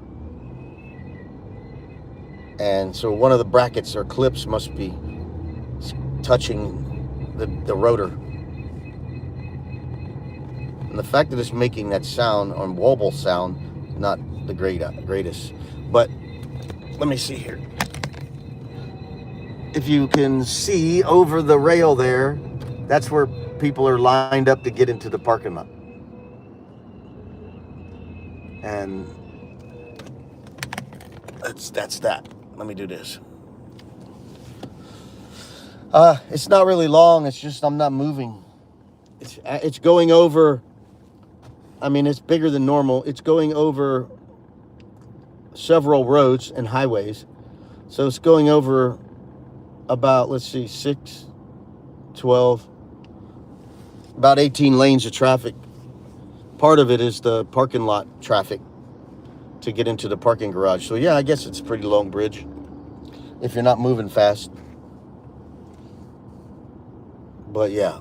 And so one of the brackets or clips must be touching the rotor. And the fact that it's making that sound, on wobble sound, not the greatest. But let me see here. If you can see over the rail there, that's where people are lined up to get into the parking lot. And that's that. Let me do this. It's not really long. It's just I'm not moving. It's going over... I mean, it's bigger than normal. It's going over several roads and highways. So it's going over about, let's see, 6, 12, about 18 lanes of traffic. Part of it is the parking lot traffic to get into the parking garage. So yeah, I guess it's a pretty long bridge if you're not moving fast. But yeah.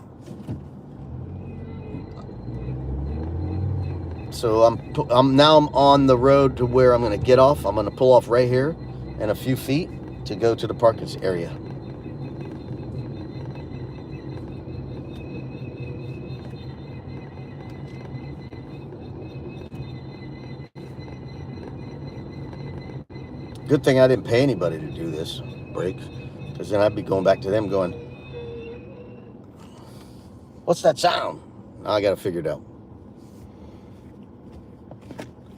So I'm on the road to where I'm going to get off. I'm going to pull off right here in a few feet to go to the parking area. Good thing I didn't pay anybody to do this breaks, because then I'd be going back to them going, "What's that sound?" Now I got to figure it out.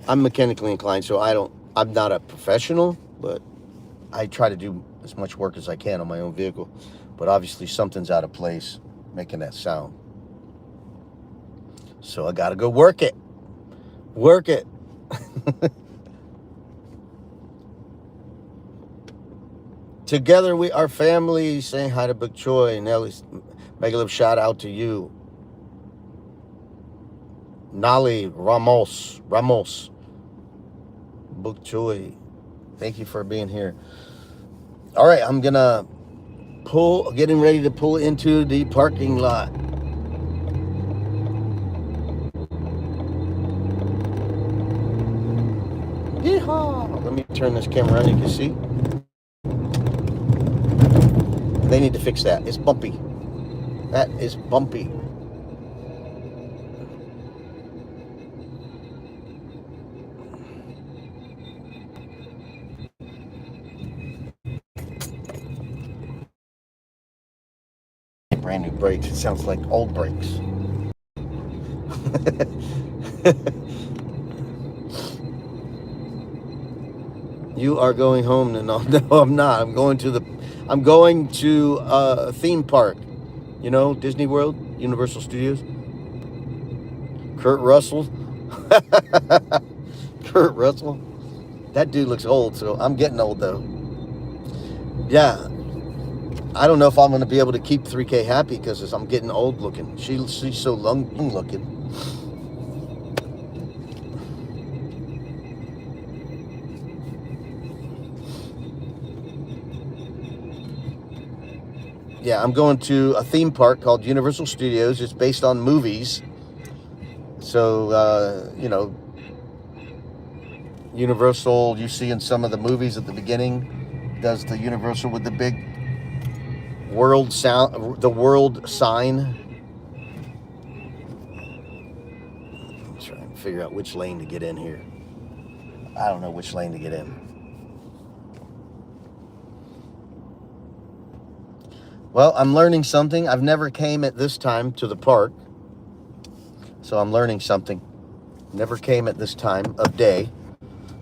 I'm mechanically inclined, so I'm not a professional, but I try to do as much work as I can on my own vehicle. But obviously something's out of place making that sound. So I got to go work it. Work it. Together we are family. Saying hi to Big Choi. Nelly, mega love shout out to you. Nali Ramos. Big Choi. Thank you for being here. All right, I'm gonna getting ready to pull into the parking lot. Yeehaw! Let me turn this camera on, you can see. They need to fix that. It's bumpy. That is bumpy. Brand new brakes. It sounds like old brakes. You are going home? No, I'm not. I'm going to a theme park. You know, Disney World, Universal Studios. Kurt Russell. Kurt Russell. That dude looks old, so I'm getting old though. Yeah. I don't know if I'm going to be able to keep 3K happy because I'm getting old looking. She's so young looking. Yeah, I'm going to a theme park called Universal Studios. It's based on movies. So, Universal, you see in some of the movies at the beginning, does the Universal with the big the world sign. I'm trying to figure out which lane to get in here. I don't know which lane to get in. Well, I'm learning something. I've never came at this time to the park, so I'm learning something. Never came at this time of day.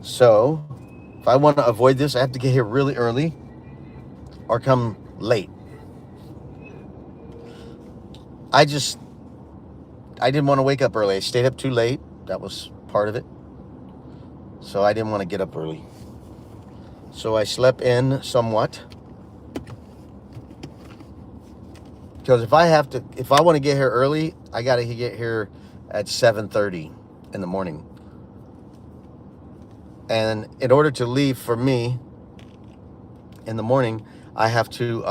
So, if I want to avoid this, I have to get here really early or come late. I didn't want to wake up early. I stayed up too late. That was part of it. So I didn't want to get up early. So I slept in somewhat. Because if I want to get here early, I got to get here at 7:30 in the morning. And in order to leave for me in the morning, I have to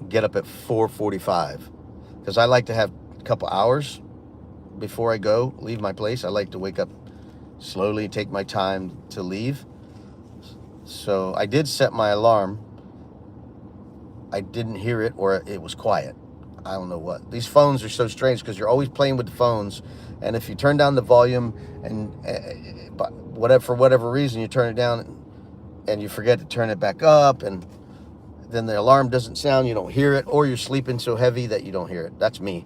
get up at 4:45. Because I like to have a couple hours before I leave my place. I like to wake up slowly, take my time to leave. So I did set my alarm. I didn't hear it, or it was quiet. I don't know what. These phones are so strange because you're always playing with the phones. And if you turn down the volume and for whatever reason you turn it down and you forget to turn it back up, and then the alarm doesn't sound, you don't hear it, or you're sleeping so heavy that you don't hear it. That's me.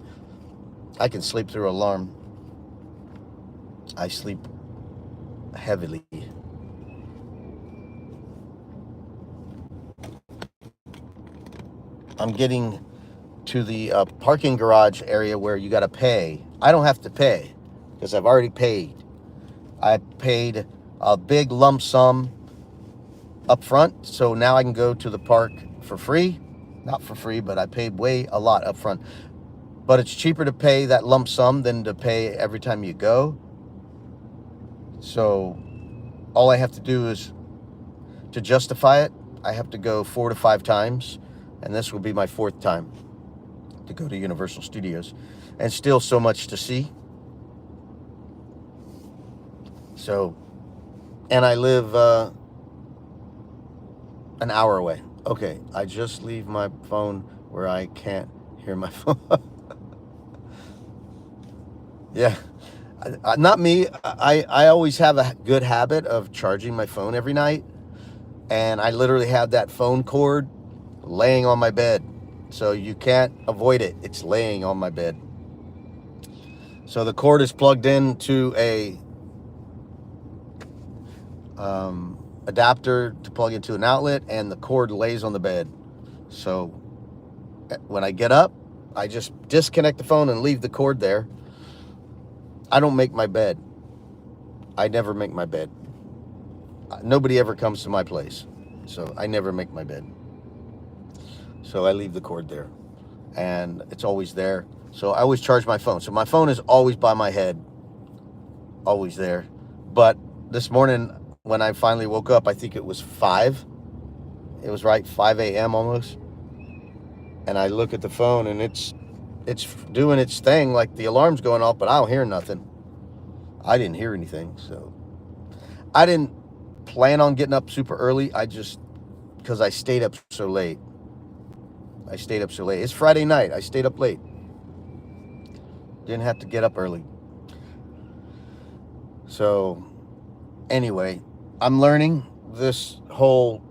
I can sleep through an alarm. I sleep heavily. I'm getting to the parking garage area where you got to pay. I don't have to pay because I've already paid. I paid a big lump sum up front, so now I can go to the park for free. Not for free, but I paid a lot up front. But it's cheaper to pay that lump sum than to pay every time you go. So all I have to do is, to justify it, I have to go 4 to 5 times, and this will be my 4th time to go to Universal Studios, and still so much to see. So, and I live an hour away. Okay, I just leave my phone where I can't hear my phone. Yeah, not me. I always have a good habit of charging my phone every night, and I literally have that phone cord laying on my bed. So you can't avoid it. It's laying on my bed. So the cord is plugged into a adapter to plug into an outlet, and the cord lays on the bed. So when I get up, I just disconnect the phone and leave the cord there. I don't make my bed. I never make my bed. Nobody ever comes to my place, so I never make my bed. So I leave the cord there, and it's always there. So I always charge my phone. So my phone is always by my head, always there. But this morning, when I finally woke up, I think it was 5. It was right, 5 a.m. almost. And I look at the phone, and it's doing its thing, like the alarm's going off, but I don't hear nothing. I didn't hear anything, so I didn't plan on getting up super early. Because I stayed up so late. It's Friday night. I stayed up late. Didn't have to get up early. So, anyway, I'm learning this whole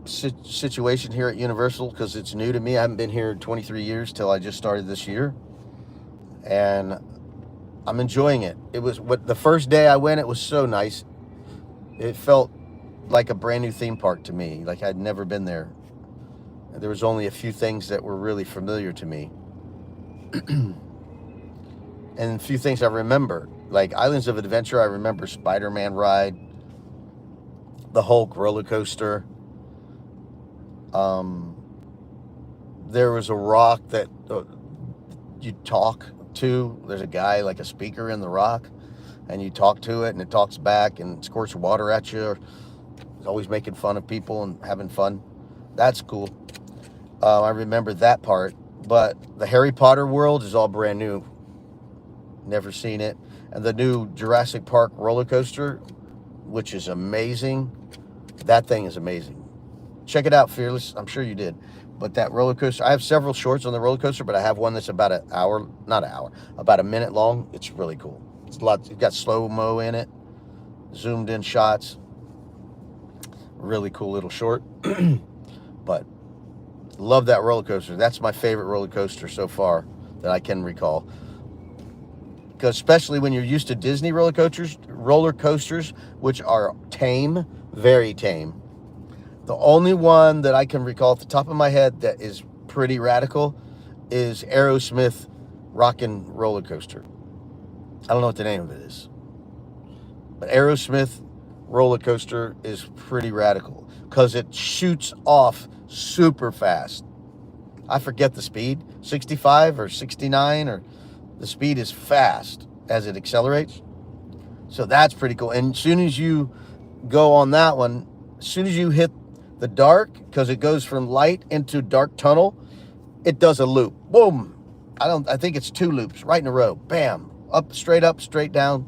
situation here at Universal because it's new to me. I haven't been here 23 years till I just started this year. And I'm enjoying it. The first day I went, it was so nice. It felt like a brand new theme park to me, like I'd never been there. There was only a few things that were really familiar to me. And a few things I remember. Like Islands of Adventure, I remember Spider-Man ride, the Hulk roller coaster. There was a rock that you talk to. There's a guy, like a speaker in the rock, and you talk to it, and it talks back and squirts water at you. It's always making fun of people and having fun. That's cool. I remember that part. But the Harry Potter world is all brand new. Never seen it. And the new Jurassic Park roller coaster, which is amazing. That thing is amazing. Check it out, Fearless. I'm sure you did. But that roller coaster, I have several shorts on the roller coaster, but I have one that's about about a minute long. It's really cool. It's got slow-mo in it, zoomed in shots. Really cool little short. But love that roller coaster. That's my favorite roller coaster so far that I can recall. Because especially when you're used to Disney roller coasters, which are tame, very tame. The only one that I can recall off the top of my head that is pretty radical is Aerosmith Rockin' Roller Coaster. I don't know what the name of it is. But Aerosmith roller coaster is pretty radical because it shoots off super fast. I forget the speed, 65 or 69, or the speed is fast as it accelerates. So that's pretty cool. And as soon as you go on that one, as soon as you hit the dark, because it goes from light into dark tunnel, it does a loop. Boom. I think it's 2 loops right in a row. Bam. Up, straight down.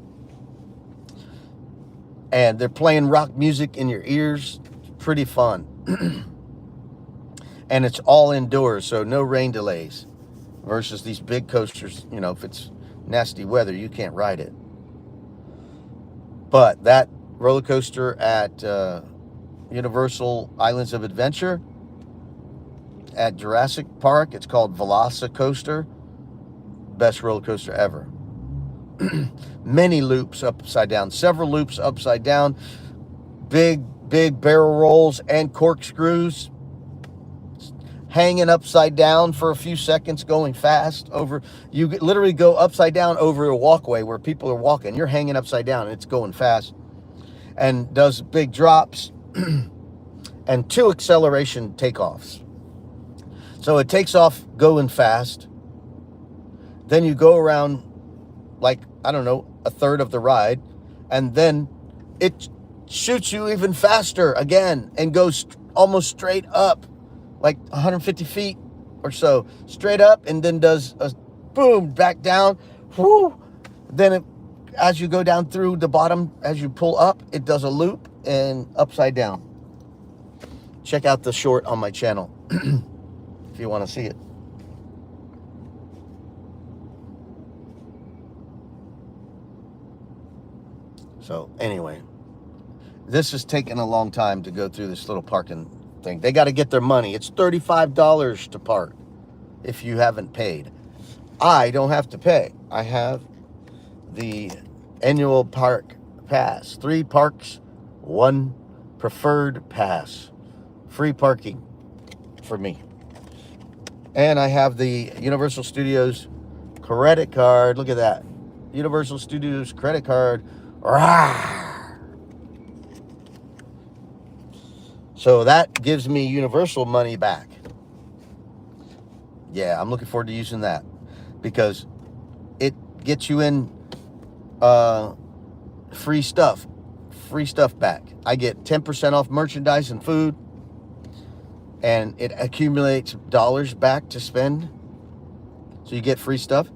And they're playing rock music in your ears. Pretty fun. And it's all indoors, so no rain delays. Versus these big coasters, if it's nasty weather, you can't ride it. But that roller coaster at Universal Islands of Adventure at Jurassic Park, it's called Velocicoaster. Best roller coaster ever. Many loops upside down, several loops upside down, big barrel rolls and corkscrews, hanging upside down for a few seconds, going fast over. You literally go upside down over a walkway where people are walking. You're hanging upside down and it's going fast, and does big drops and 2 acceleration takeoffs. So it takes off going fast. Then you go around like, I don't know, a third of the ride, and then it shoots you even faster again and goes almost straight up, like 150 feet or so, straight up, and then does a boom, back down. Whoo! Then as you go down through the bottom, as you pull up, it does a loop and upside down. Check out the short on my channel if you want to see it. So anyway, this is taking a long time to go through this little parking thing. They got to get their money. It's $35 to park if you haven't paid. I don't have to pay. I have the annual park pass. 3 parks, 1 preferred pass. Free parking for me. And I have the Universal Studios credit card. Look at that. Universal Studios credit card. Rawr. So that gives me Universal money back. Yeah, I'm looking forward to using that because it gets you in free stuff back. I get 10% off merchandise and food, and it accumulates dollars back to spend. So you get free stuff.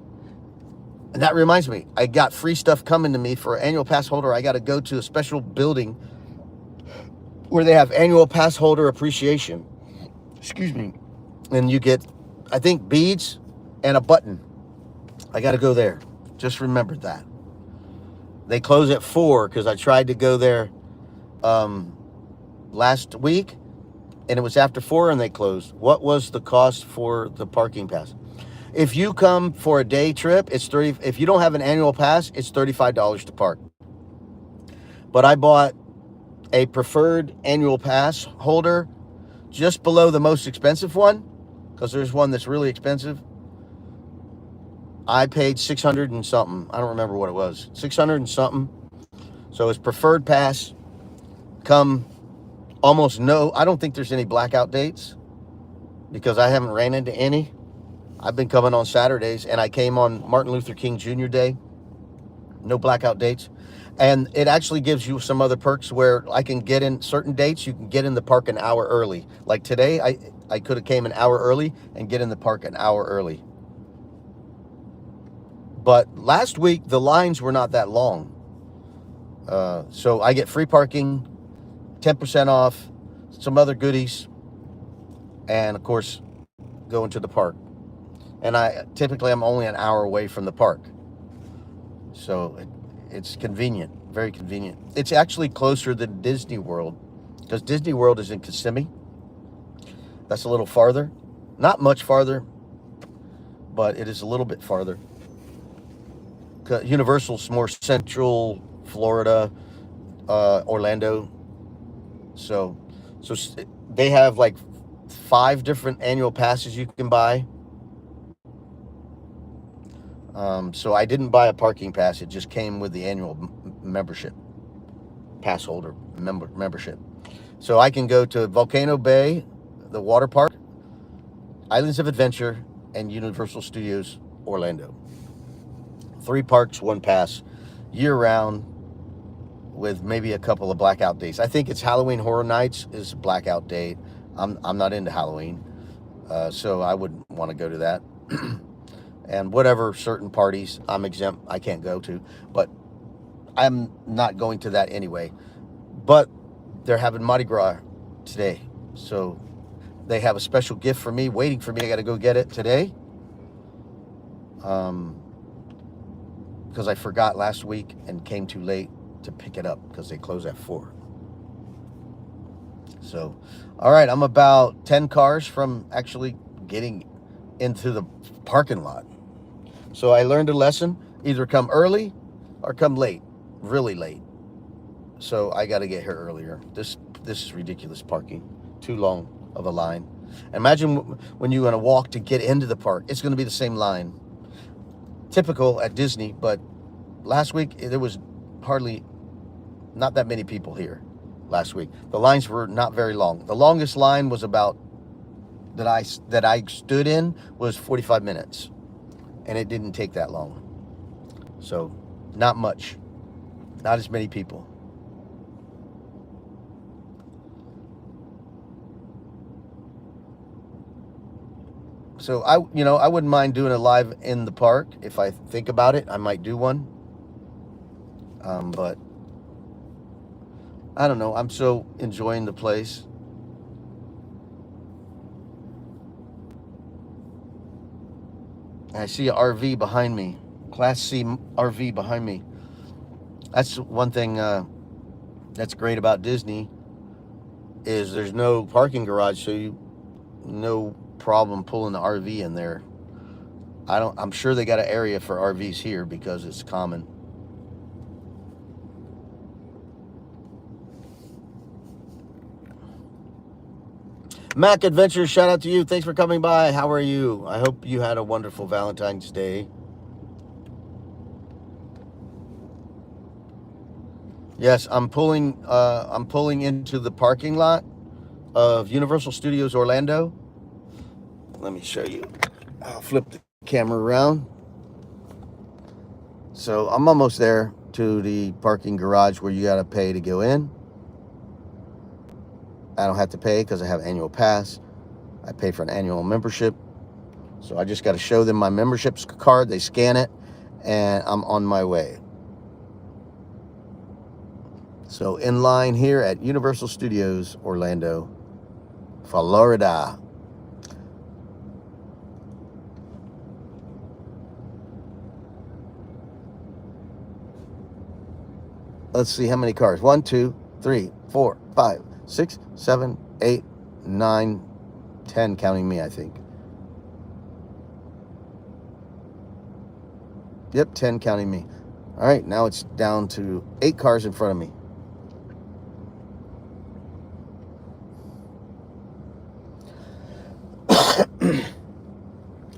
And that reminds me, I got free stuff coming to me for an annual pass holder. I got to go to a special building where they have annual pass holder appreciation. Excuse me. And you get, I think, beads and a button. I got to go there. Just remembered that. They close at 4 because I tried to go there last week, and it was after 4 and they closed. What was the cost for the parking pass? If you come for a day trip, it's $30. If you don't have an annual pass, it's $35 to park. But I bought a preferred annual pass holder just below the most expensive one, because there's one that's really expensive. I paid 600 and something. I don't remember what it was. 600 and something. So it's preferred pass. Come almost no. I don't think there's any blackout dates because I haven't ran into any. I've been coming on Saturdays, and I came on Martin Luther King Jr. Day. No blackout dates. And it actually gives you some other perks where I can get in certain dates. You can get in the park an hour early. Like today, I could have came an hour early and get in the park an hour early. But last week, the lines were not that long. So I get free parking, 10% off, some other goodies, and of course, go into the park. And I'm only an hour away from the park. So it's convenient, very convenient. It's actually closer than Disney World, because Disney World is in Kissimmee. That's a little farther. Not much farther, but it is a little bit farther. Universal's more central Florida, Orlando. So they have like 5 different annual passes you can buy. So I didn't buy a parking pass. It just came with the annual membership, pass holder membership. So I can go to Volcano Bay, the water park, Islands of Adventure, and Universal Studios Orlando. 3 parks, 1 pass, year round, with maybe a couple of blackout days. I think it's Halloween Horror Nights is a blackout date. I'm not into Halloween, so I wouldn't want to go to that. And whatever certain parties I'm exempt, I can't go to, but I'm not going to that anyway. But they're having Mardi Gras today, so they have a special gift for me waiting for me. I got to go get it today, because I forgot last week and came too late to pick it up because they close at 4. So, all right, I'm about 10 cars from actually getting into the parking lot. So I learned a lesson: either come early or come late, really late. So I got to get here earlier. This is ridiculous parking. Too long of a line. Imagine when you're going to walk to get into the park. It's going to be the same line. Typical at Disney, but last week there was not that many people here last week. The lines were not very long. The longest line was about that I stood in was 45 minutes, and it didn't take that long. So not much, not as many people. So I wouldn't mind doing a live in the park. If I think about it, I might do one. But I don't know. I'm so enjoying the place. I see an RV behind me, Class C RV behind me. That's one thing that's great about Disney, is there's no parking garage, so no problem pulling the RV in there. I'm sure they got an area for RVs here because it's common. Mac Adventures, shout out to you. Thanks for coming by. How are you? I hope you had a wonderful Valentine's Day. Yes, I'm pulling into the parking lot of Universal Studios Orlando. Let me show you. I'll flip the camera around. So I'm almost there to the parking garage where you got to pay to go in. I don't have to pay because I have annual pass. I pay for an annual membership. So I just got to show them my membership card. They scan it, and I'm on my way. So in line here at Universal Studios Orlando, Florida. Let's see how many cars. 1, 2, 3, 4, 5, 6, 7, 8, 9, 10, counting me, I think. Yep, 10 counting me. All right, now it's down to 8 cars in front of me.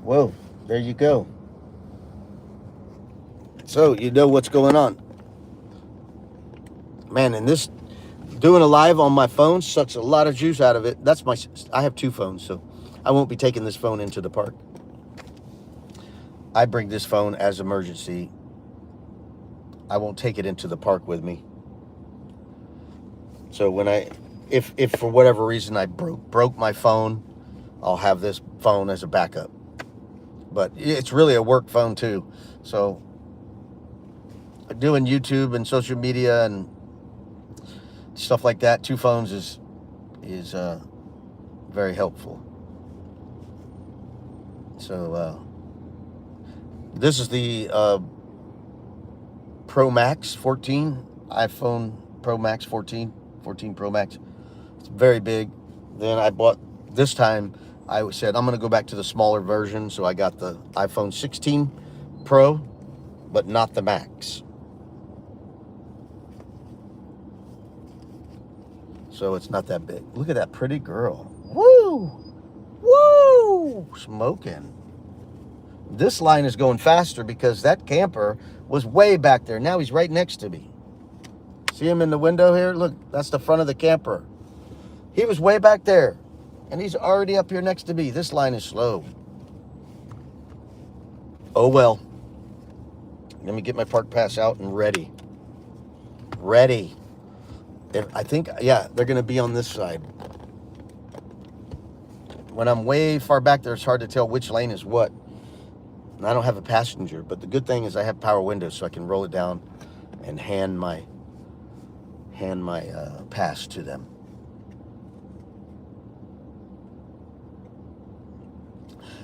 Whoa, there you go. So you know what's going on. Man, and this doing a live on my phone sucks a lot of juice out of it. I have 2 phones, so I won't be taking this phone into the park. I bring this phone as emergency. I won't take it into the park with me. So when if for whatever reason I broke my phone, I'll have this phone as a backup. But it's really a work phone too. So doing YouTube and social media and stuff like that, 2 phones is very helpful. So this is the Pro Max 14, iPhone Pro Max 14 Pro Max. It's very big. Then I bought, this time I said I'm going to go back to the smaller version, so I got the iPhone 16 Pro, but not the Max. So it's not that big. Look at that pretty girl. Woo! Woo! Smoking. This line is going faster because that camper was way back there. Now he's right next to me. See him in the window here? Look, that's the front of the camper. He was way back there, and he's already up here next to me. This line is slow. Oh, well. Let me get my park pass out and ready. Ready. I think, yeah, they're going to be on this side. When I'm way far back there, it's hard to tell which lane is what. And I don't have a passenger, but the good thing is I have power windows, so I can roll it down and hand my pass to them.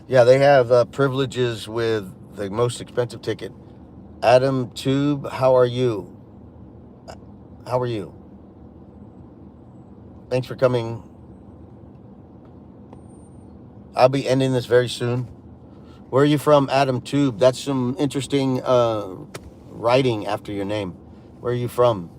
Yeah, they have privileges with the most expensive ticket. Adam Tube, how are you? How are you? Thanks for coming. I'll be ending this very soon. Where are you from, Adam Tube? That's some interesting writing after your name. Where are you from?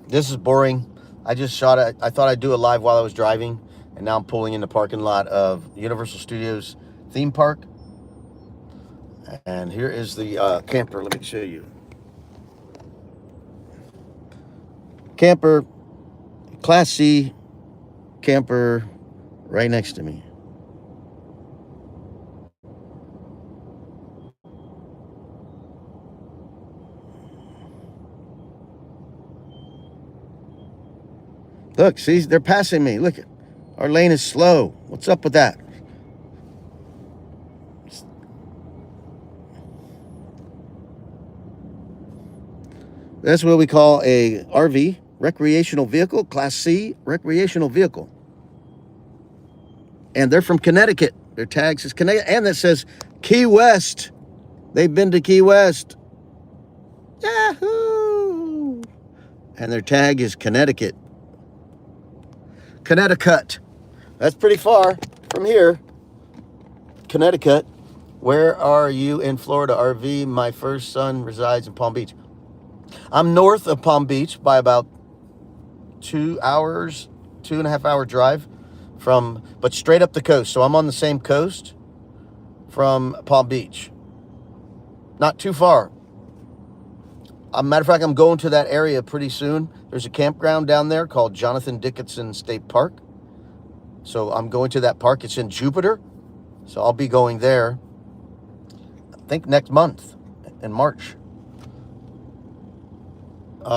This is boring. I just shot it. I thought I'd do it live while I was driving, and now I'm pulling in the parking lot of Universal Studios theme park. And here is the camper. Let me show you. Camper, Class C camper, right next to me. Look, see, they're passing me. Look, our lane is slow. What's up with that? That's what we call a RV, recreational vehicle, Class C recreational vehicle. And they're from Connecticut. Their tag says Connecticut, and it says Key West. They've been to Key West. Yahoo! And their tag is Connecticut. Connecticut. That's pretty far from here. Connecticut. Where are you in Florida, RV? My first son resides in Palm Beach. I'm north of Palm Beach by about 2 hours, 2.5 hour drive but straight up the coast. So I'm on the same coast from Palm Beach. Not too far. Matter of fact, I'm going to that area pretty soon. There's a campground down there called Jonathan Dickinson State Park. So I'm going to that park. It's in Jupiter. So I'll be going there, I think, next month in March.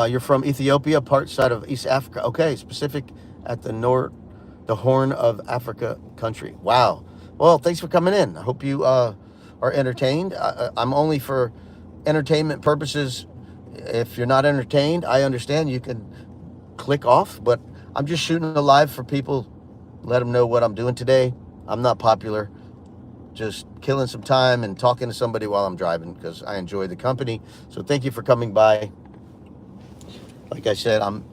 You're from Ethiopia, part side of East Africa. Okay, specific at the Horn of Africa country. Wow. Well, thanks for coming in. I hope you are entertained. I'm only for entertainment purposes. If you're not entertained, I understand. You can click off, but I'm just shooting a live for people. Let them know what I'm doing today. I'm not popular. Just killing some time and talking to somebody while I'm driving because I enjoy the company. So thank you for coming by. Like I said, I'm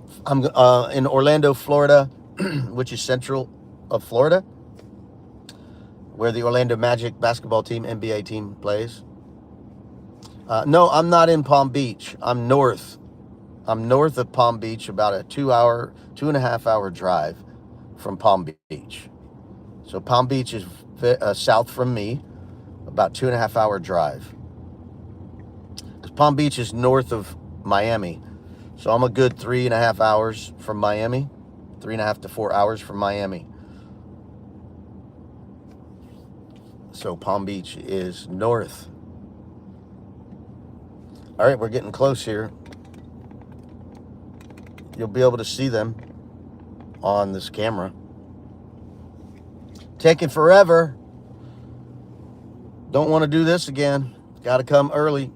in Orlando, Florida, which is central of Florida, where the Orlando Magic basketball team, NBA team, plays. No, I'm not in Palm Beach. I'm north. I'm north of Palm Beach, about a 2.5 hour drive from Palm Beach. So Palm Beach is south from me, about 2.5 hour drive. Because Palm Beach is north of Miami. So I'm a good 3.5 hours from Miami, 3.5 to 4 hours from Miami. So Palm Beach is north. All right, we're getting close here. You'll be able to see them on this camera. Taking forever. Don't want to do this again. Got to come early.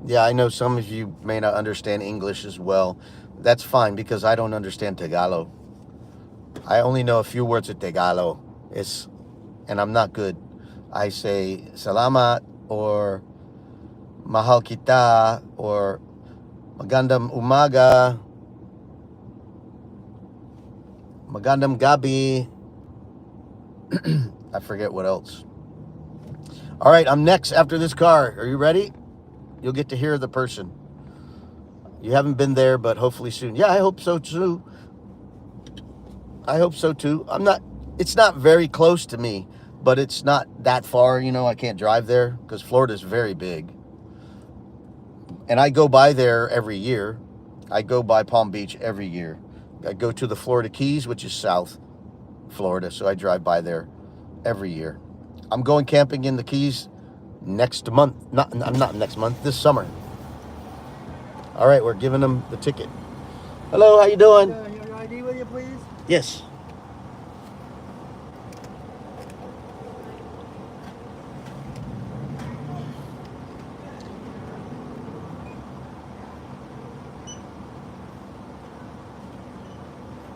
Yeah, I know some of you may not understand English as well. That's fine because I don't understand Tagalog. I only know a few words of Tagalog. And I'm not good. I say salamat or mahal kita or magandang umaga, magandang gabi. I forget what else. All right, I'm next after this car. Are you ready? You'll get to hear the person. You haven't been there, but hopefully soon. Yeah, I hope so too. I hope so too. It's not very close to me, but it's not that far. You know, I can't drive there because Florida's very big. And I go by there every year. I go by Palm Beach every year. I go to the Florida Keys, which is South Florida, so I drive by there every year. I'm going camping in the Keys next month. Not next month, this summer. All right, we're giving them the ticket. Hello, how you doing? Your ID with you, please? Yes.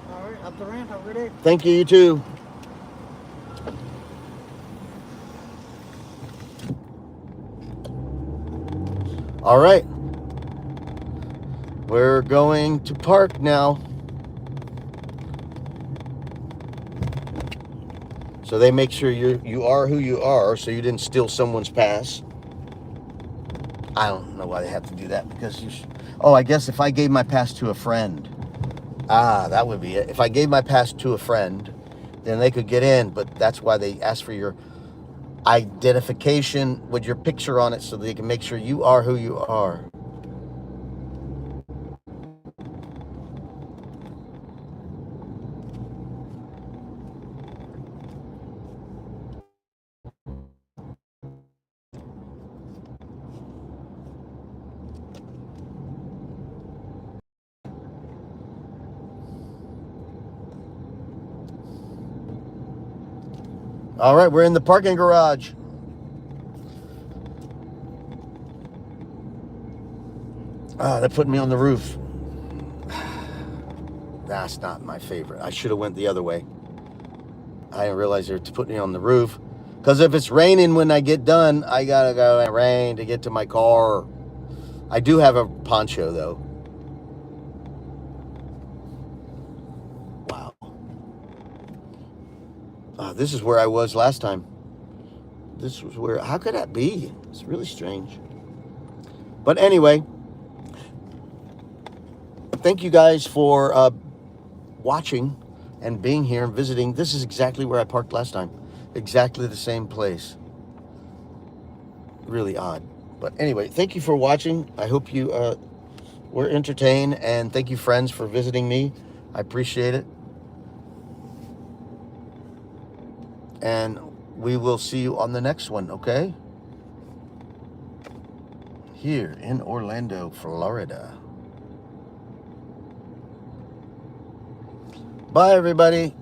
All right, up the ramp, have a good day. Thank you, you too. All right. We're going to park now. So they make sure you are who you are, so you didn't steal someone's pass. I don't know why they have to do that because oh, I guess if I gave my pass to a friend. That would be it. If I gave my pass to a friend, then they could get in, but that's why they ask for your identification with your picture on it so they can make sure you are who you are. All right, we're in the parking garage. They're putting me on the roof. That's not my favorite. I should have went the other way. I didn't realize they were putting me on the roof. Because if it's raining when I get done, I gotta go in rain to get to my car. I do have a poncho though. Wow. This is where I was last time. This was where, how could that be? It's really strange. But anyway, thank you guys for watching and being here and visiting. This is exactly where I parked last time. Exactly the same place. Really odd. But anyway, thank you for watching. I hope you were entertained. And thank you, friends, for visiting me. I appreciate it. And we will see you on the next one, okay? Here in Orlando, Florida. Bye, everybody.